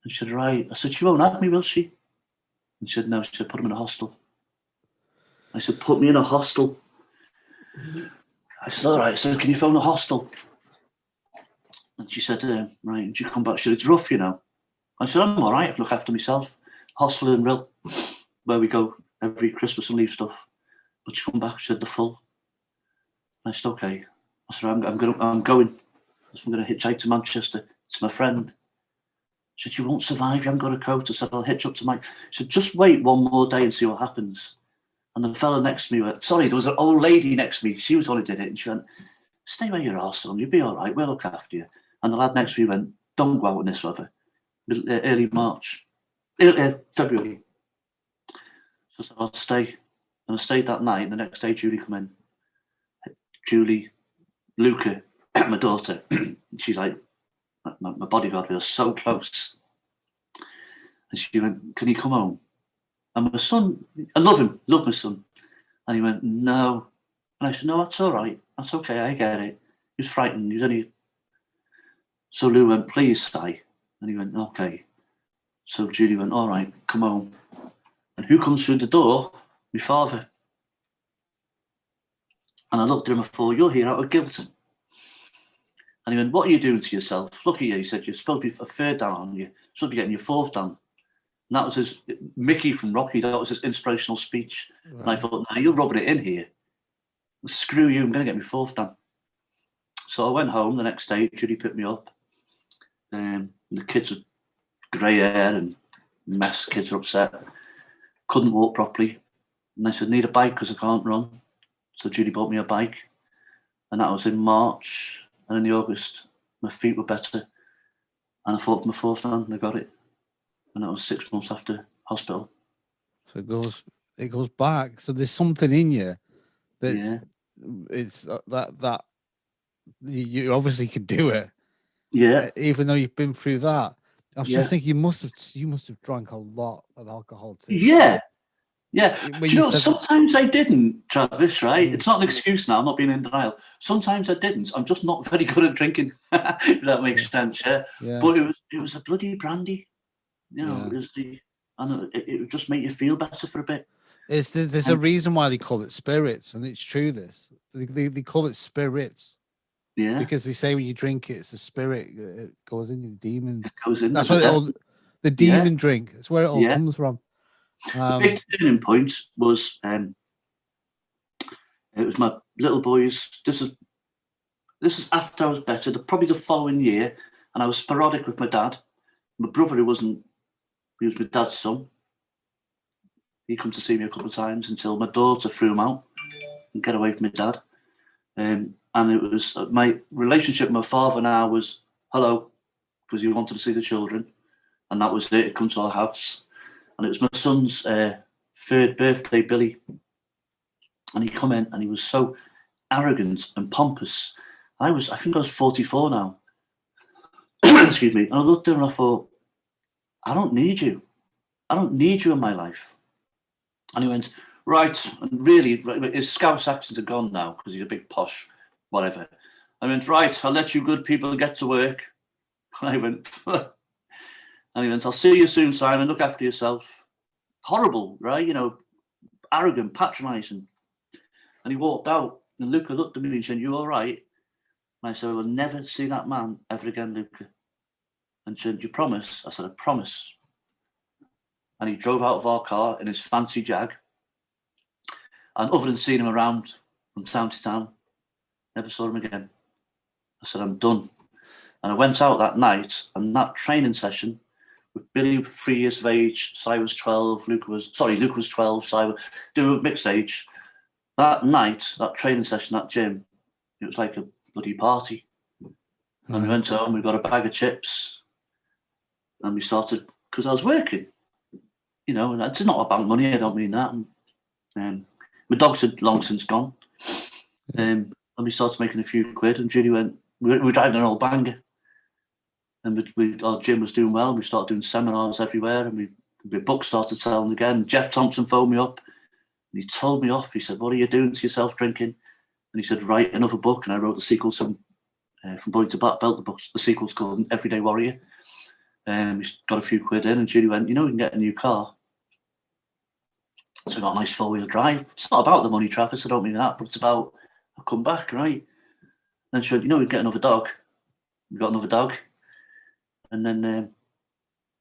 And she said, right. I said, she won't have me, will she? And she said, no. She said, put him in a hostel. I said, put me in a hostel. I said, all right. I said, can you phone a hostel? And she said, right. And she come back. She said, it's rough, you know. I said, I'm all right. I look after myself. Hostel in Rill, where we go every Christmas and leave stuff. But she come back. She said, the full. I said, okay. I said, I'm going. I'm going to hitchhike to Manchester. It's my friend. She said, you won't survive. You haven't got a coat. I said, I'll hitch up to Mike. She said, just wait one more day and see what happens. And the fella next to me went, sorry, there was an old lady next to me. She was the one who did it. And she went, stay where you are, son. You'll be all right. We'll look after you. And the lad next to me went, don't go out in this weather. Early March. February. So I said, I'll stay. And I stayed that night. And the next day, Julie come in. Julie, Luca, my daughter. She's like, my bodyguard, we were so close. And she went, can you come home? And my son, I love him, love my son. And he went, no. And I said, no, that's all right. That's okay, I get it. He was frightened. He was only... So Lou went, please, Si. And he went, okay. So Judy went, all right, come home. And who comes through the door? My father. And I looked at him and thought, you're here out of Gilton. And he went, what are you doing to yourself? Look at you. He said, you're supposed to be a third dan on you. You're supposed to be getting your fourth dan. And that was his, Mickey from Rocky, that was his inspirational speech. Right. And I thought, now you're rubbing it in here. Screw you, I'm going to get my fourth dan. So I went home the next day, Judy picked me up. The kids had grey hair and mess, kids are upset. Couldn't walk properly. And I said, need a bike because I can't run. So Judy bought me a bike. And that was in March. And in August, my feet were better. And I fought for my fourth dan and I got it. And that was 6 months after hospital. So it goes back. So there's something in you that's it's that you obviously can do it. Yeah. Even though you've been through that. I was just thinking you must have drank a lot of alcohol too. Yeah. Yeah. Do you know, sometimes I didn't, Travis, right? It's not an excuse now, I'm not being in denial. Sometimes I didn't. I'm just not very good at drinking. If that makes sense, yeah. But it was a bloody brandy. You know, it was it would just make you feel better for a bit. There's a reason why they call it spirits, and it's true. They call it spirits, because they say when you drink it, it's a spirit. It goes in the demons. It goes in. That's what the demon drink. That's where it all comes from. The big turning point was it was my little boys. This is after I was better. Probably the following year, and I was sporadic with my dad. My brother, he was my dad's son. He come to see me a couple of times until my daughter threw him out and get away from my dad. And it was my relationship with my father now was hello, because he wanted to see the children. And that was it. He'd come to our house. And it was my son's third birthday, Billy. And he come in and he was so arrogant and pompous. I think I was 44 now. Excuse me. And I looked at him and I thought, I don't need you. I don't need you in my life. And he went, right, and really, his Scouse accents are gone now because he's a big posh, whatever. I went, right, I'll let you good people get to work. And I went, and he went, I'll see you soon, Simon, look after yourself. Horrible, right? You know, arrogant, patronising. And he walked out, and Luca looked at me and said, you all right? And I said, I will never see that man ever again, Luca. And she said, you promise? I said, I promise. And he drove out of our car in his fancy Jag. And other than seeing him around from town to town, never saw him again. I said, I'm done. And I went out that night, and that training session with Billy, 3 years of age, Si was 12, Luke was 12, Si was doing mixed age. That night, that training session, that gym, it was like a bloody party. And we went home, we got a bag of chips, and we started, because I was working. You know, and it's not about money, I don't mean that. My dogs had long since gone. And we started making a few quid, and Judy went, we were driving an old banger. And our gym was doing well, and we started doing seminars everywhere, and the books started selling again. Jeff Thompson phoned me up, and he told me off. He said, what are you doing to yourself drinking? And he said, write another book. And I wrote the sequel to From Bullied to Black Belt. The sequel's called Everyday Warrior. We got a few quid in, and Judy went, you know, we can get a new car. So we got a nice four-wheel drive. It's not about the money, Travis, I don't mean that, but it's about a comeback, right? And she went, you know, we'd get another dog. We got another dog. And then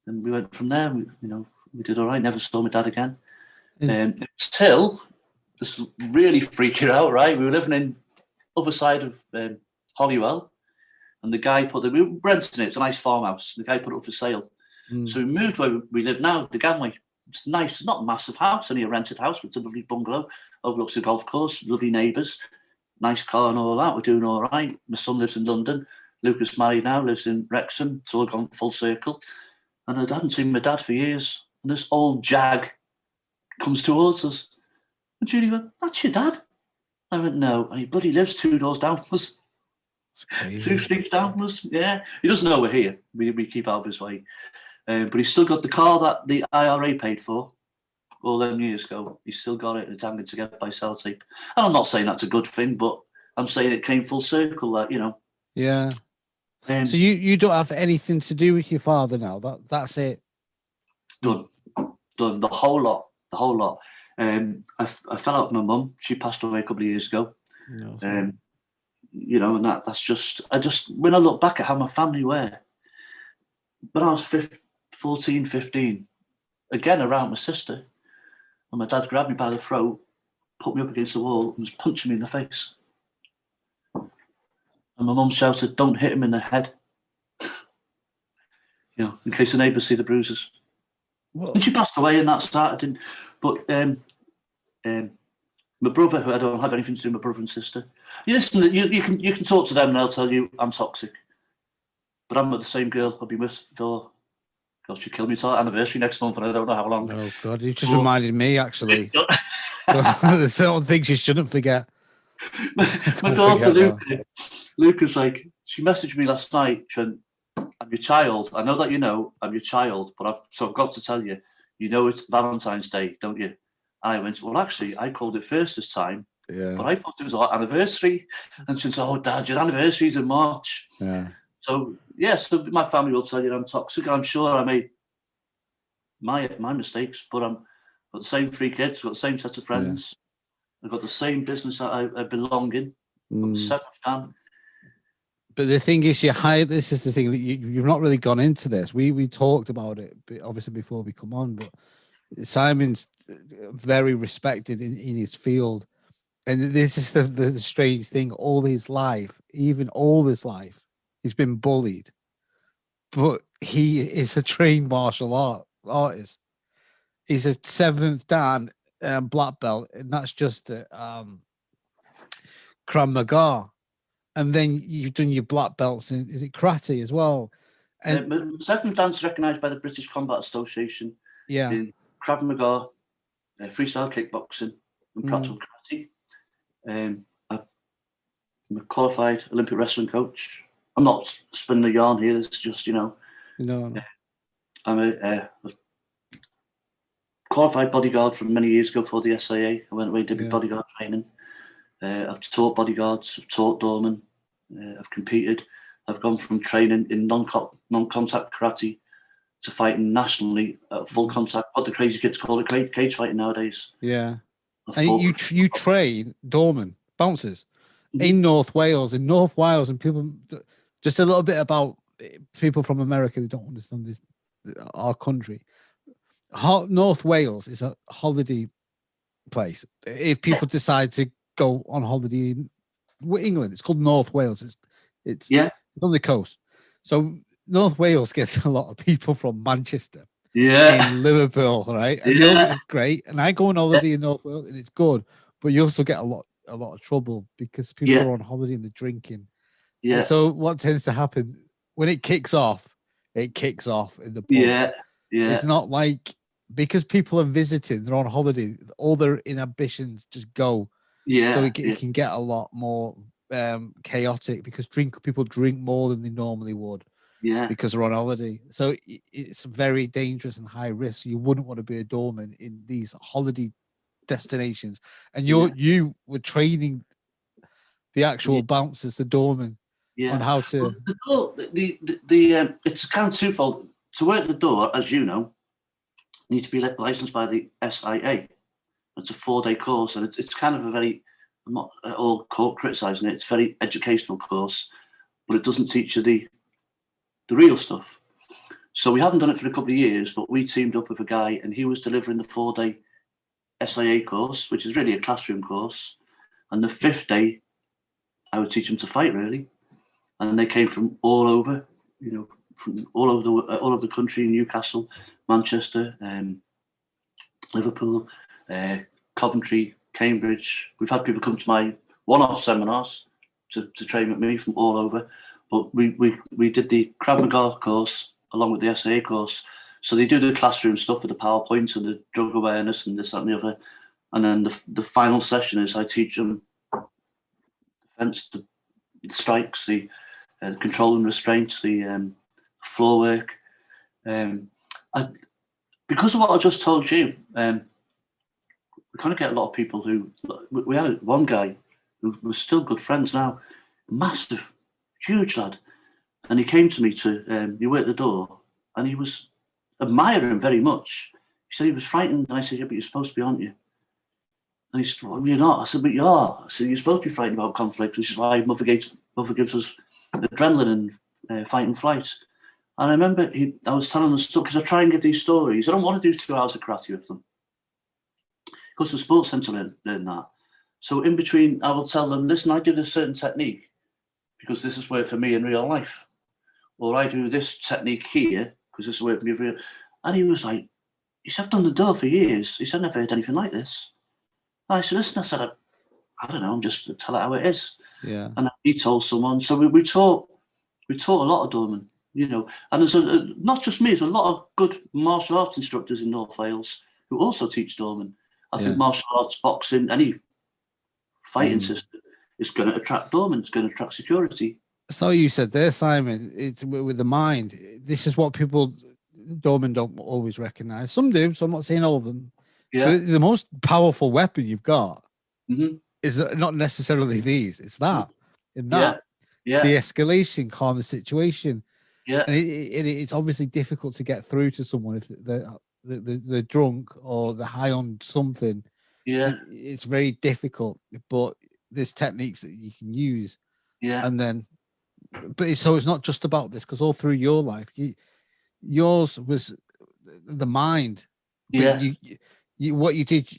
we went from there. We did all right, never saw my dad again. Until, this is really freaking out, right? We were living in other side of Holywell, and the guy we were renting it, it's a nice farmhouse. The guy put it up for sale. So we moved where we live now, the Ganway. It's nice, it's not a massive house, only a rented house, but it's a lovely bungalow, overlooks the golf course, lovely neighbours, nice car and all that. We're doing all right. My son lives in London. Lucas married now, lives in Wrexham. It's all gone full circle. And I hadn't seen my dad for years. And this old Jag comes towards us. And Judy went, that's your dad? I went, no. And he bloody lives 2 doors down from us. 2 streets down from us. Yeah. He doesn't know we're here. We keep out of his way. But he's still got the car that the IRA paid for all them years ago. He's still got it, and it's hanging together by sellotape. And I'm not saying that's a good thing, but I'm saying it came full circle, you know. Yeah. So you don't have anything to do with your father now. That's it. Done. The whole lot. I fell out with my mum. She passed away a couple of years ago. No, you know, and that's just, when I look back at how my family were, when I was 14, 15, again around my sister, and my dad grabbed me by the throat, put me up against the wall, and was punching me in the face. And my mum shouted, "Don't hit him in the head," you know, in case the neighbours see the bruises. Well, and she passed away, and that's that. I didn't. But my brother, who I don't have anything to do with, my brother and sister. You listen, you can talk to them, and they'll tell you I'm toxic. But I'm with the same girl I've been with for, God, she killed me till our anniversary next month, and I don't know how long. Oh God, you just reminded me actually. There's certain things you shouldn't forget. My daughter Luca's like, she messaged me last night. She went, "I'm your child. I know that you know I'm your child, but I've got to tell you, you know it's Valentine's Day, don't you?" I went, "Well, actually, I called it first this time, but I thought it was our anniversary." And she said, "Oh, Dad, your anniversary's in March." Yeah. So so my family will tell you I'm toxic. I'm sure I made my mistakes, but I've got the same 3 kids, got the same set of friends. I've got the same business that I belong in. I'm 7th Dan. But the thing is, this is the thing that you've not really gone into this. We talked about it, obviously, before we come on, but Simon's very respected in his field. And this is the strange thing. All his life, he's been bullied. But he is a trained martial artist. He's a 7th Dan black belt, and that's just Krav Maga. And then you've done your black belts in, is it karate as well? And 7th Dan's recognised by the British Combat Association. Yeah. In Krav Maga, freestyle kickboxing, and practical karate. I'm a qualified Olympic wrestling coach. I'm not spinning the yarn here. It's just, you know. No. I'm a qualified bodyguard from many years ago for the SIA. I went away and did my bodyguard training. I've taught bodyguards. I've taught doormen. I've competed. I've gone from training in non-contact karate to fighting nationally at full contact. What the crazy kids call it, cage fighting nowadays. Yeah. And you train doormen, bouncers in North Wales. In North Wales, and people, just a little bit about people from America who don't understand this, our country. North Wales is a holiday place. If people decide to go on holiday in England, it's called North Wales. It's on the coast. So North Wales gets a lot of people from Manchester, in Liverpool, right? And it's great. And I go on holiday in North Wales, and it's good. But you also get a lot of trouble because people are on holiday and they're drinking. Yeah. And so what tends to happen when it kicks off in the pub. Yeah. It's not like, because people are visiting, they're on holiday, all their inhibitions just go. Yeah. So it can get a lot more chaotic because people drink more than they normally would. Yeah. Because they're on holiday. So it's very dangerous and high risk. You wouldn't want to be a doorman in these holiday destinations. And you were training the actual bouncers, the doorman, on how to. Well, it's kind of twofold. To work the door, as you know, you need to be licensed by the SIA. It's a 4-day course, and it's kind of a very, I'm not at all criticising it. It's a very educational course, but it doesn't teach you the real stuff. So we haven't done it for a couple of years, but we teamed up with a guy, and he was delivering the 4-day SIA course, which is really a classroom course. And the 5th day, I would teach them to fight, really. And they came from all over, you know, from all over the country, Newcastle, Manchester, Liverpool, Coventry, Cambridge. We've had people come to my one-off seminars to train with me from all over. But we did the Krav Maga course along with the SIA course. So they do the classroom stuff with the PowerPoints and the drug awareness and this, that, and the other. And then the final session is I teach them defense, the strikes, the control and restraints, the floor work. Because of what I just told you, we kind of get a lot of people who, we had one guy who was still good friends now, massive, huge lad. and he came to me he worked the door, and he was admiring very much. He said he was frightened, and I said, yeah, but you're supposed to be, aren't you? And he said, well, you're not. I said, but you are. I said, you're supposed to be frightened about conflict, which is why Mother gives us adrenaline and fight and flight. And I remember I was telling them stuff, because I try and give these stories. I don't want to do 2 hours of karate with them. Go to the sports centre and learn that. So in between, I will tell them, listen, I do this certain technique because this has worked for me in real life. Or I do this technique here because this has worked for me in real life. And he was like, he said, I've done the door for years. He said, I've never heard anything like this. And I said, listen, I said, I don't know, I'm just tell it how it is. Yeah. And he told someone. So we taught a lot of doormen, you know. And there's not just me, there's a lot of good martial arts instructors in North Wales who also teach doormen. I think martial arts, boxing, any fighting system is going to attract doormen, it's going to attract security. So you said there, Simon, it's with the mind. This is what doormen don't always recognize. Some do, so I'm not saying all of them. Yeah. But the most powerful weapon you've got Mm-hmm. is not necessarily these. It's that. In that. Yeah. De-escalation, calm the situation. Yeah. And it's obviously difficult to get through to someone if they're drunk or they're high on something. Yeah. It's very difficult, but there's techniques that you can use. Yeah. And then, so it's not just about this, because all through your life, yours was the mind. But you what you did,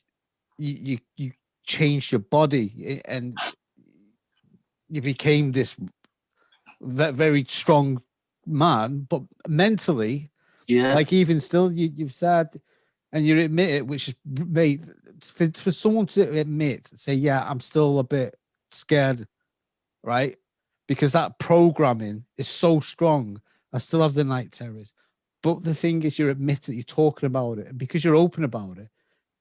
you changed your body and you became this very strong man, but mentally, like even still, you've said, and you admit it, which is made for someone to admit, say, yeah, I'm still a bit scared, right? Because that programming is so strong. I still have the night terrors. But the thing is, you're admitting, you're talking about it. And because you're open about it,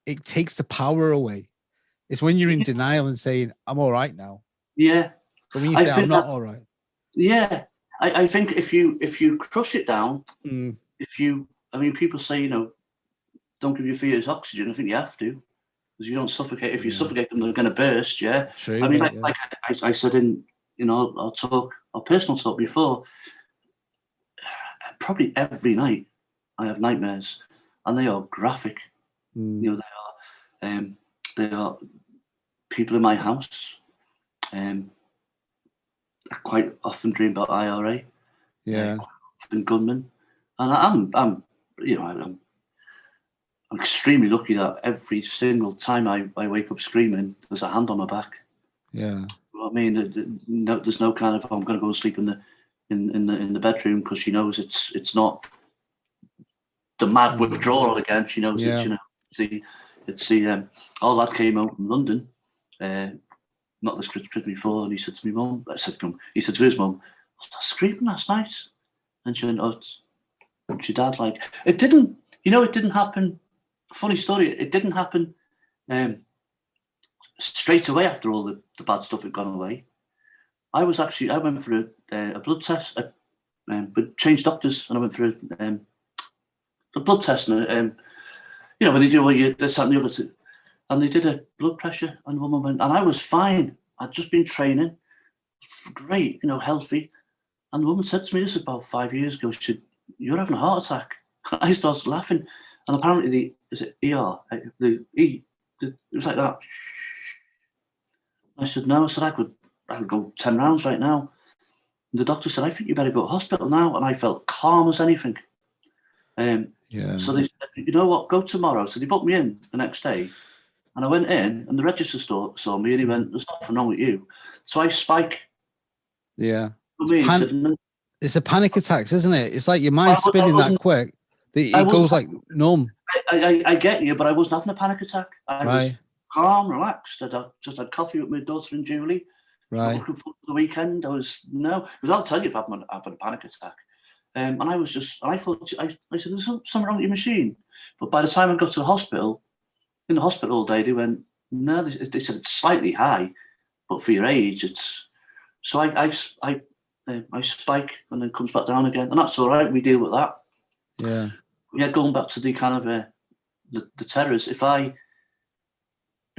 it takes the power away. It's when you're in denial and saying, I'm all right now. Yeah. But when you say, I'm not all right. Yeah. I think if you crush it down, people say, you know, don't give your fears oxygen. I think you have to, because you don't suffocate. If you suffocate them, they're going to burst. Yeah. True, I mean, like I said in, you know, our personal talk before, probably every night I have nightmares, and they are graphic. You know, they are people in my house. I quite often dream about IRA. Yeah. Quite often gunmen, and I'm extremely lucky that every single time I wake up screaming, there's a hand on my back. Yeah. You know what I mean? There's no kind of, I'm going to go and sleep in the bedroom, because she knows it's not the mad withdrawal again. She knows it's, you know, all that came out from London, not this Christmas before, and he said to me, Mum, he said to his mum, I was screaming last night, and she went, oh, it's your dad. Like, it didn't happen. Funny story, it didn't happen straight away after all the bad stuff had gone away. I went for a blood test, but changed doctors, and I went for a blood test, and you know, when they do all this, that, and the other, and they did a blood pressure, and the woman went, and I was fine. I'd just been training, great, you know, healthy, and the woman said to me, this is about 5 years ago, she said, you're having a heart attack. I started laughing, and apparently it was like that. I said, no, I said, I could go 10 rounds right now. And the doctor said, I think you better go to hospital now. And I felt calm as anything. So they said, you know what, go tomorrow. So they booked me in the next day. And I went in, and the register saw me, and he went, there's nothing wrong with you. So I spike. Yeah. Said, it's a panic attacks, isn't it? It's like your mind's spinning that quick. It goes like numb. I get you, but I wasn't having a panic attack. I was calm, relaxed. I just had coffee with my daughter and Julie. Right. Looking forward to the weekend. Because I'll tell you if I've had a panic attack. And I was just, and I thought, I said, there's something wrong with your machine. But by the time I got to the hospital, in the hospital all day, they went, no, they said it's slightly high, but for your age, it's. So I spike, and then comes back down again, and that's all right. We deal with that. Yeah. Yeah, going back to the kind of the terrors. If I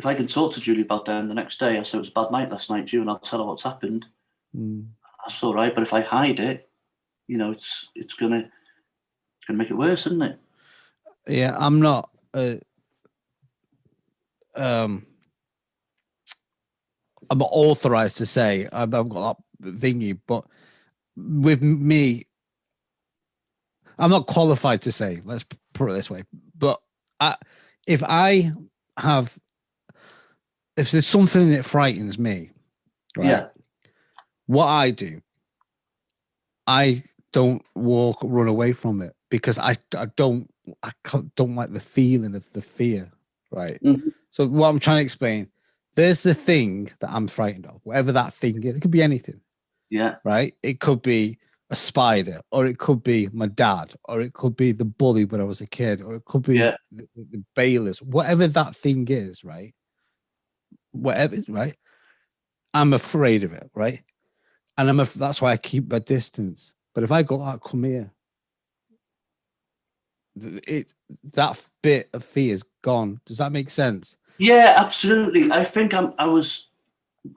can talk to Julie about them the next day, I say it was a bad night last night, Julie, and I'll tell her what's happened. That's all right. But if I hide it, you know, it's gonna make it worse, isn't it? Yeah, I'm not. I'm not authorized to say I've got that thingy, but with me, I'm not qualified to say. Let's put it this way. But if there's something that frightens me, right? Yeah. What I do, I don't run away from it because I don't like the feeling of the fear, right? Mm-hmm. So what I'm trying to explain, there's the thing that I'm frightened of, whatever that thing is. It could be anything. Yeah. Right? It could be a spider, or it could be my dad, or it could be the bully when I was a kid, or it could be the bailiffs, whatever that thing is, right? Whatever, right? I'm afraid of it, right? And that's why I keep my distance. But if I go out, come here, that bit of fear is gone. Does that make sense? Yeah, absolutely. I think I was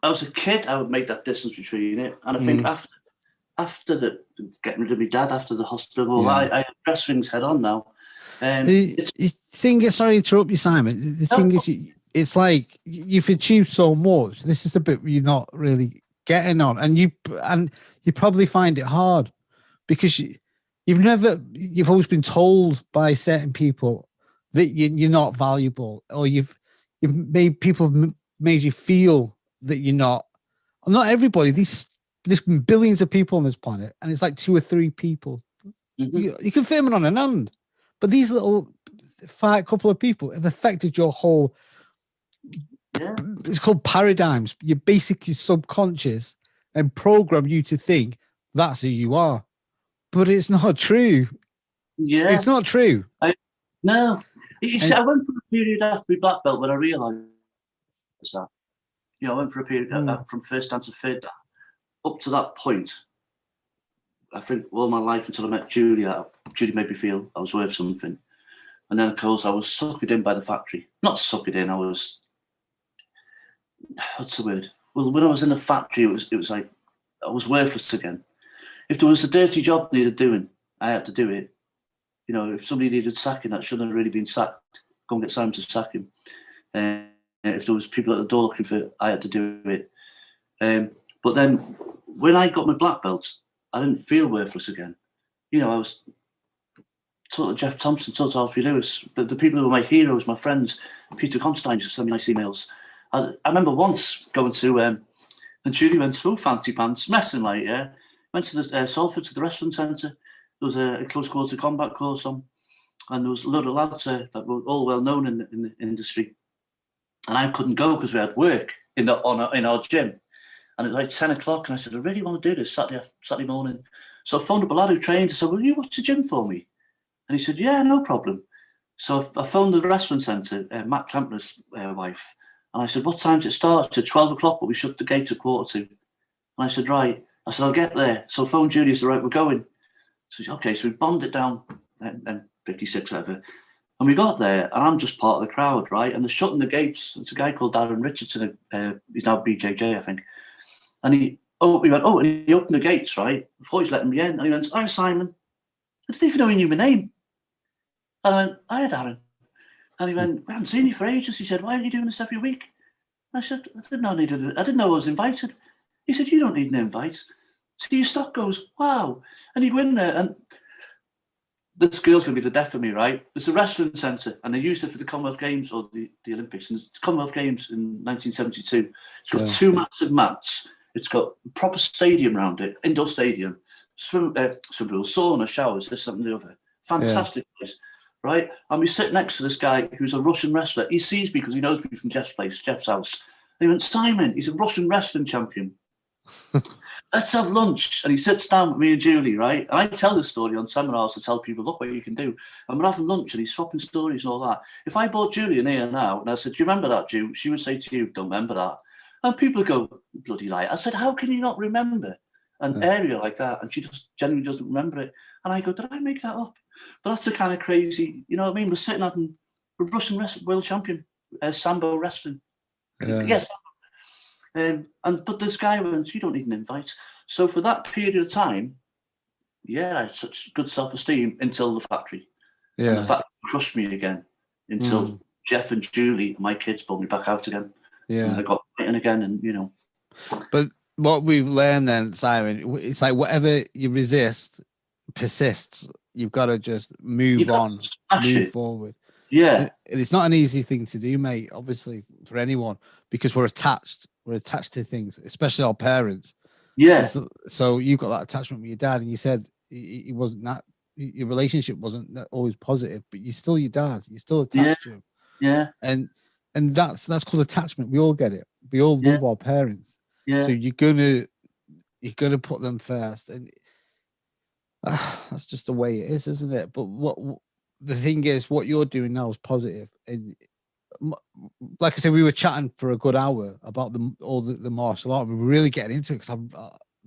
a kid, I would make that distance between it, and I think after the getting rid of my dad after the hospital, I address things head on now. The thing is, sorry to interrupt you, Simon. The thing is, it's like you've achieved so much. This is the bit you're not really getting on, and you probably find it hard because you've always been told by certain people that you're not valuable, or you've made people made you feel that you're not. Not everybody. There's been billions of people on this planet, and it's like 2 or 3 people. You can fit them on an hand. But these little couple of people have affected your whole. Yeah. It's called paradigms. You're basically subconscious and program you to think that's who you are, but it's not true. Yeah, it's not true. No, you see, I went through a period after my black belt when I realised that. You know, I went for a period from first dan to third dan. Up to that point, I think all my life until I met Julie made me feel I was worth something. And then, of course, I was suckered in by the factory. Not suckered in, I was, what's the word? Well, when I was in the factory, it was like I was worthless again. If there was a dirty job needed doing, I had to do it. You know, if somebody needed sacking that shouldn't have really been sacked, go and get Simon to sack him. If there was people at the door looking for it, I had to do it. But then when I got my black belts, I didn't feel worthless again. You know, I was sort of Jeff Thompson, sort of Alfie Lewis, but the people who were my heroes, my friends, Peter Constein just sent me nice emails. I remember once going to, and Julie went through fancy pants, messing like, yeah. Went to the Salford, to the wrestling centre. There was a close quarter combat course on, and there was a lot of lads that were all well known in the industry. And I couldn't go because we had work in our gym. And it was like 10 o'clock, and I said, I really want to do this Saturday morning. So I phoned up a lad who trained. I said, will you watch the gym for me? And he said, yeah, no problem. So I phoned the wrestling centre, Matt Kempner's wife, and I said, what time does it start? She said, 12 o'clock, but we shut the gate at 1:45. And I said, right. I said, I'll get there. So I phoned Julie, said, right, we're going. So she said, okay, so we bombed it down, and 56, whatever. And we got there, and I'm just part of the crowd, right? And they're shutting the gates. It's a guy called Darren Richardson, he's now BJJ, I think. And he went, and he opened the gates, right? I thought he was letting me in. And he went, hi, Simon. I didn't even know he knew my name. And I went, hi, Darren. And he went, we haven't seen you for ages. He said, why aren't you doing this every week? And I said, I didn't know I was invited. He said, you don't need an invite. So your stock goes, wow. And you go in there, and this girl's going to be the death of me, right? There's a wrestling centre, and they used it for the Commonwealth Games or the Olympics. And the Commonwealth Games in 1972. It's got 2 massive mats. It's got a proper stadium around it, indoor stadium, swim pool, sauna, showers, this, that, and the other. Fantastic place, right? And we sit next to this guy who's a Russian wrestler. He sees me because he knows me from Jeff's house. And he went, Simon, he's a Russian wrestling champion. Let's have lunch. And he sits down with me and Julie, right? And I tell this story on seminars to tell people, look what you can do. And we're having lunch and he's swapping stories and all that. If I brought Julie in here now and I said, do you remember that, Julie? She would say to you, don't remember that. And people go, bloody lie. I said, how can you not remember an area like that? And she just genuinely doesn't remember it. And I go, did I make that up? But that's the kind of crazy, you know what I mean? We're sitting having a Russian world champion, Sambo wrestling. Yes. But this guy went, you don't need an invite. So for that period of time, yeah, I had such good self-esteem until the factory. And the Yeah. factory crushed me again until Jeff and Julie, my kids, pulled me back out again. And Yeah. I got fighting again, and you know. But what we've learned then, Simon, it's like whatever you resist persists. You've got to just You move got on, to smash move it. forward. Yeah. And it's not an easy thing to do, mate, obviously, for anyone, because we're attached. We're attached to things, especially our parents. Yeah. So you've got that attachment with your dad, and you said he wasn't that, your relationship wasn't that always positive, but you're still your dad. You're still attached to him. Yeah. And that's called attachment. We all get it. We all love our parents. Yeah. So you're gonna put them first, and that's just the way it is, isn't it? But what the thing is, what you're doing now is positive, and like I said, we were chatting for a good hour about the martial art. We were really getting into it because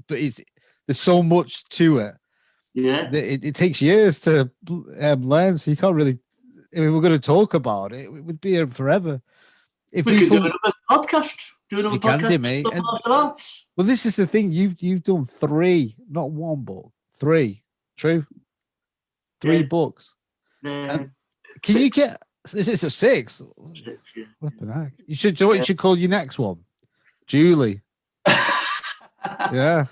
but there's so much to it. Yeah. It takes years to learn, so you can't really. If we were going to talk about it, it would be here forever. If we could do another podcast. Do another podcast. Can do, mate. Well, this is the thing. You've done 3, not 1 book. 3. True. 3 books. Can 6. you get? Is it 6? 6, yeah. Flipping heck. You should do what you should call your next one, Julie. Yeah.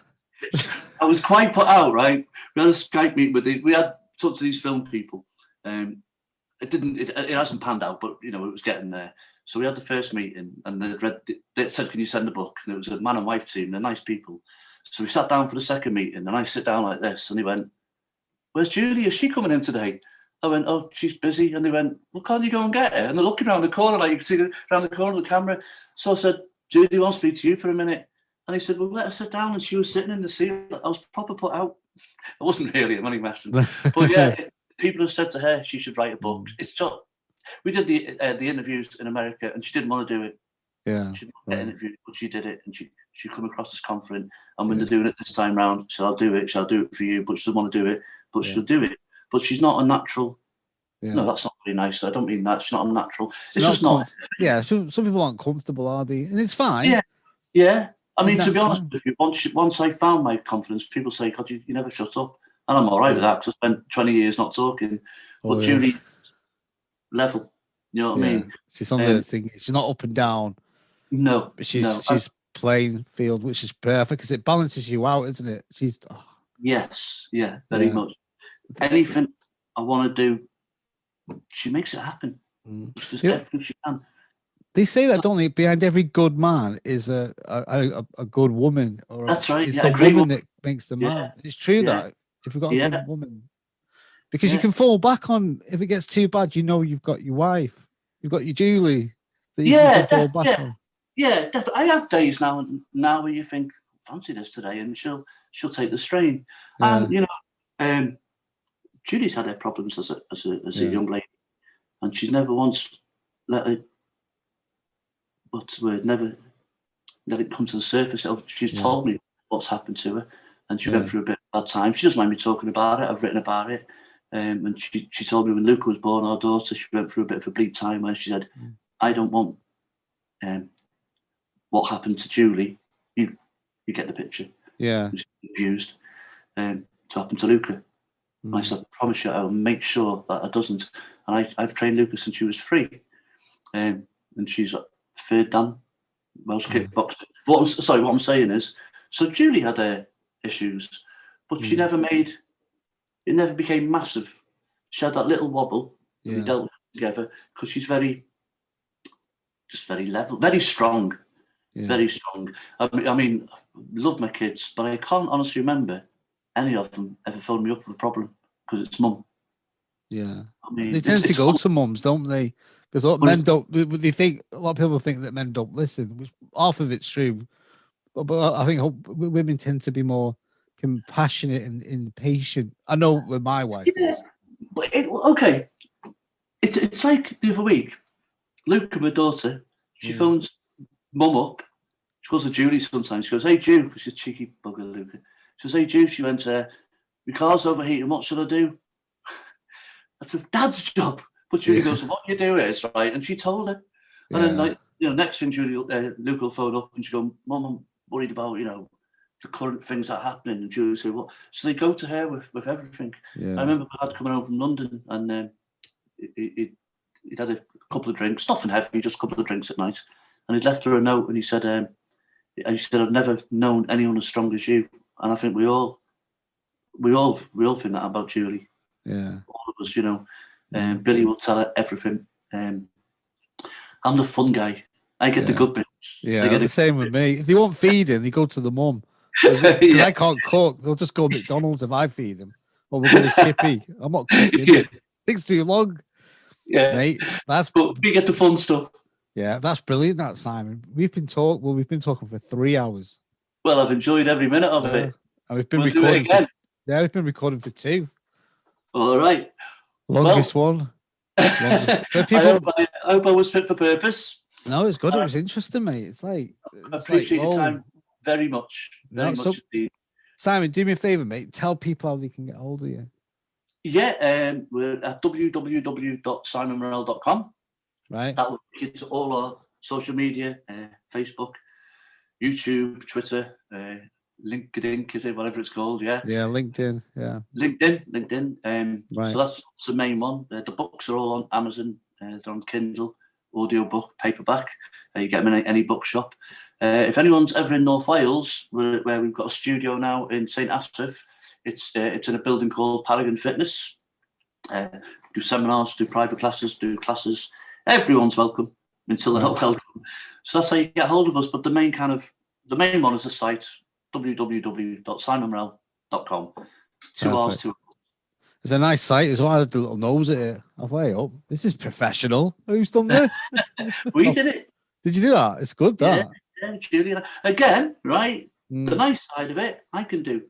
I was quite put out, right? We had a Skype meeting we had talked to these film people. It hasn't panned out, but you know, it was getting there. So we had the first meeting, and they said, "Can you send a book?" And it was a man and wife team. They're nice people. So we sat down for the second meeting, and I sit down like this, and he went, "Where's Julie? Is she coming in today?" I went, "Oh, she's busy." And they went, "Well, can't you go and get her?" And they're looking around the corner, like you can see around the corner of the camera. So I said, "Julie wants to speak to you for a minute." And he said, "Well, let her sit down." And she was sitting in the seat. I was proper put out. I wasn't really, I'm only messing. But yeah, people have said to her she should write a book. It's just, we did the interviews in America, and she didn't want to do it. Yeah. She didn't get interviewed, but she did it, and she come across as confident. And when they're doing it this time round, she said, "I'll do it. She'll do it for you." But she doesn't want to do it, but she'll do it. But she's not a natural. Yeah. No, that's not really nice. I don't mean that. She's not unnatural. It's just not. Yeah, some people aren't comfortable, are they? And it's fine. Yeah, yeah. I mean, to be honest with you, once I found my confidence, people say, "God, you never shut up," and I'm all right with that because I spent 20 years not talking. But Julie, level. You know what I mean? She's on the thing. She's not up and down. No, but she's playing field, which is perfect because it balances you out, isn't it? She's yes, yeah, very much. Anything I want to do, she makes it happen. She does everything she can. They say that, don't they? Behind every good man is a good woman. Or that's right. It's the woman that makes the man. It's true that if you've got a good woman, because you can fall back on if it gets too bad. You know, you've got your wife, you've got your Julie. That you can fall back on. Yeah, definitely. I have days now where you think, fancy this today, and she'll take the strain. And you know, Julie's had her problems as a young lady, and she's never once let it. What's the word? Never let it come to the surface. She's told me what's happened to her, and she went through a bit of a bad time. She doesn't mind me talking about it. I've written about it. And she told me when Luca was born, our daughter, she went through a bit of a bleak time where she said, "I don't want what happened to Julie." You get the picture. Yeah. Who's abused to happen to Luca. And I said, "I promise you, I'll make sure that it doesn't." And I've trained Luca since she was 3, and she's 3rd Dan Welsh kickboxer. What I'm saying is, so Julie had her issues, but she never made. It never became massive. She had that little wobble. We dealt with it together because she's very level, very strong, very strong. I mean, love my kids, but I can't honestly remember any of them ever phoned me up with a problem because it's mum. Yeah, I mean, they tend to go to mums, don't they? Because men don't. They think a lot of people think that men don't listen, which half of it's true. But I think women tend to be more compassionate and patient. I know where my wife is. Okay, it's like the other week. Luke, my daughter, she phones mum up. She calls her Julie sometimes. She goes, "Hey, Ju," because she's a cheeky bugger, Luca. She says, "Hey, Ju," she went, "My car's overheating. What should I do?" That's a dad's job. But Julie goes, "What you do is," right? And she told her. And then, like, you know, next thing Luke will phone up and she go, "Mum, I'm worried about, you know, the current things that are happening, and Julie say, "What?" So they go to her with everything. Yeah. I remember my dad coming home from London, and he'd had a couple of drinks, nothing heavy, just a couple of drinks at night, and he'd left her a note, and he said, "I've never known anyone as strong as you." And I think we all think that about Julie. Yeah. All of us, you know. Billy will tell her everything. I'm the fun guy. I get the good bits. Yeah, the same with me. If they won't feed him, they go to the mum. Because I can't cook. They'll just go to McDonald's if I feed them. Or we'll go to Chippy. I'm not cooking. It takes too long. Yeah. Mate, but we get the fun stuff. Yeah, that's brilliant, that, Simon. We've been talking for 3 hours. Well, I've enjoyed every minute of it. And we've been recording we've been recording for 2. All right. Longest one. I hope I was fit for purpose. No, it's good. It was interesting, mate. It's like I appreciate your time very much. Very much indeed. Simon, do me a favour, mate. Tell people how they can get hold of you. Yeah, we're at www.simonmorrell.com. Right. That will take you to all our social media, Facebook, YouTube, Twitter, LinkedIn, is it, whatever it's called, yeah. Yeah, LinkedIn, yeah. LinkedIn. Right. So that's the main one. The books are all on Amazon. They're on Kindle, audiobook, paperback. You get them in any bookshop. If anyone's ever in North Wales, where we've got a studio now in St Asaph, it's in a building called Paragon Fitness. Do seminars, do private classes, do classes. Everyone's welcome until they're not welcome. So that's how you get hold of us. But the main one is the site, www.simonmorrell.com. 2 hours, 2 hours. It's a nice site as well. I had a little nose at it. Halfway up. This is professional. Who's done this? We did it. Did you do that? It's good, that. Yeah, Julia. Again, right? The nice side of it, I can do.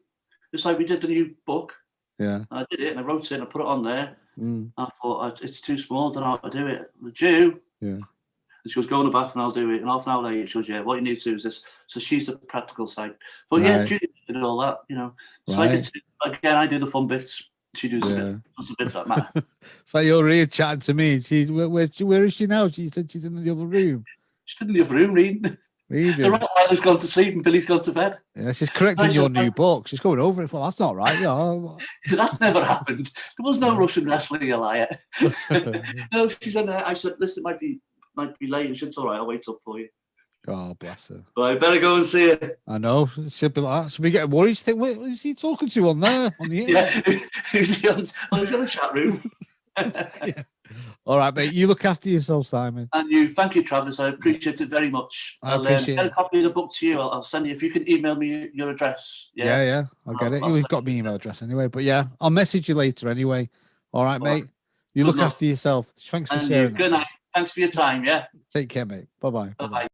It's like we did the new book. Yeah. I did it and I wrote it and I put it on there. I thought, it's too small, I don't know how to do it. The Jew. Yeah. And she goes, go in the bath and I'll do it. And half an hour later, she goes, yeah, what you need to do is this. So she's the practical side. But yeah, Julia did all that, you know. So again, I do the fun bits. She does the bits that matter. It's like you're here chatting to me. She's where is she now? She said she's in the other room. She's in the other room reading. The Rottweiler's gone to sleep and Billy's gone to bed. Yeah, she's correcting your new book. She's going over it. Well, that's not right. Yeah. That never happened. There was no Russian wrestling, you liar. No, she's in there. I said, listen, it might be late. And she said, it's all right, I'll wait up for you. Oh, bless her. But I better go and see her. I know. She'll be like that. She'll be getting worried. She'll think, wait, who's he talking to on there? On the internet? Yeah, he's in the chat room. Yeah. All right, mate. You look after yourself, Simon. And you. Thank you, Travis. I appreciate it very much. I'll get a copy of the book to you. I'll send you, if you can email me your address. Yeah. I'll get it. You've got my email address anyway. But yeah, I'll message you later anyway. All right, mate. You look after yourself. Thanks for sharing. Good night. Thanks for your time, yeah? Take care, mate. Bye-bye. Bye-bye.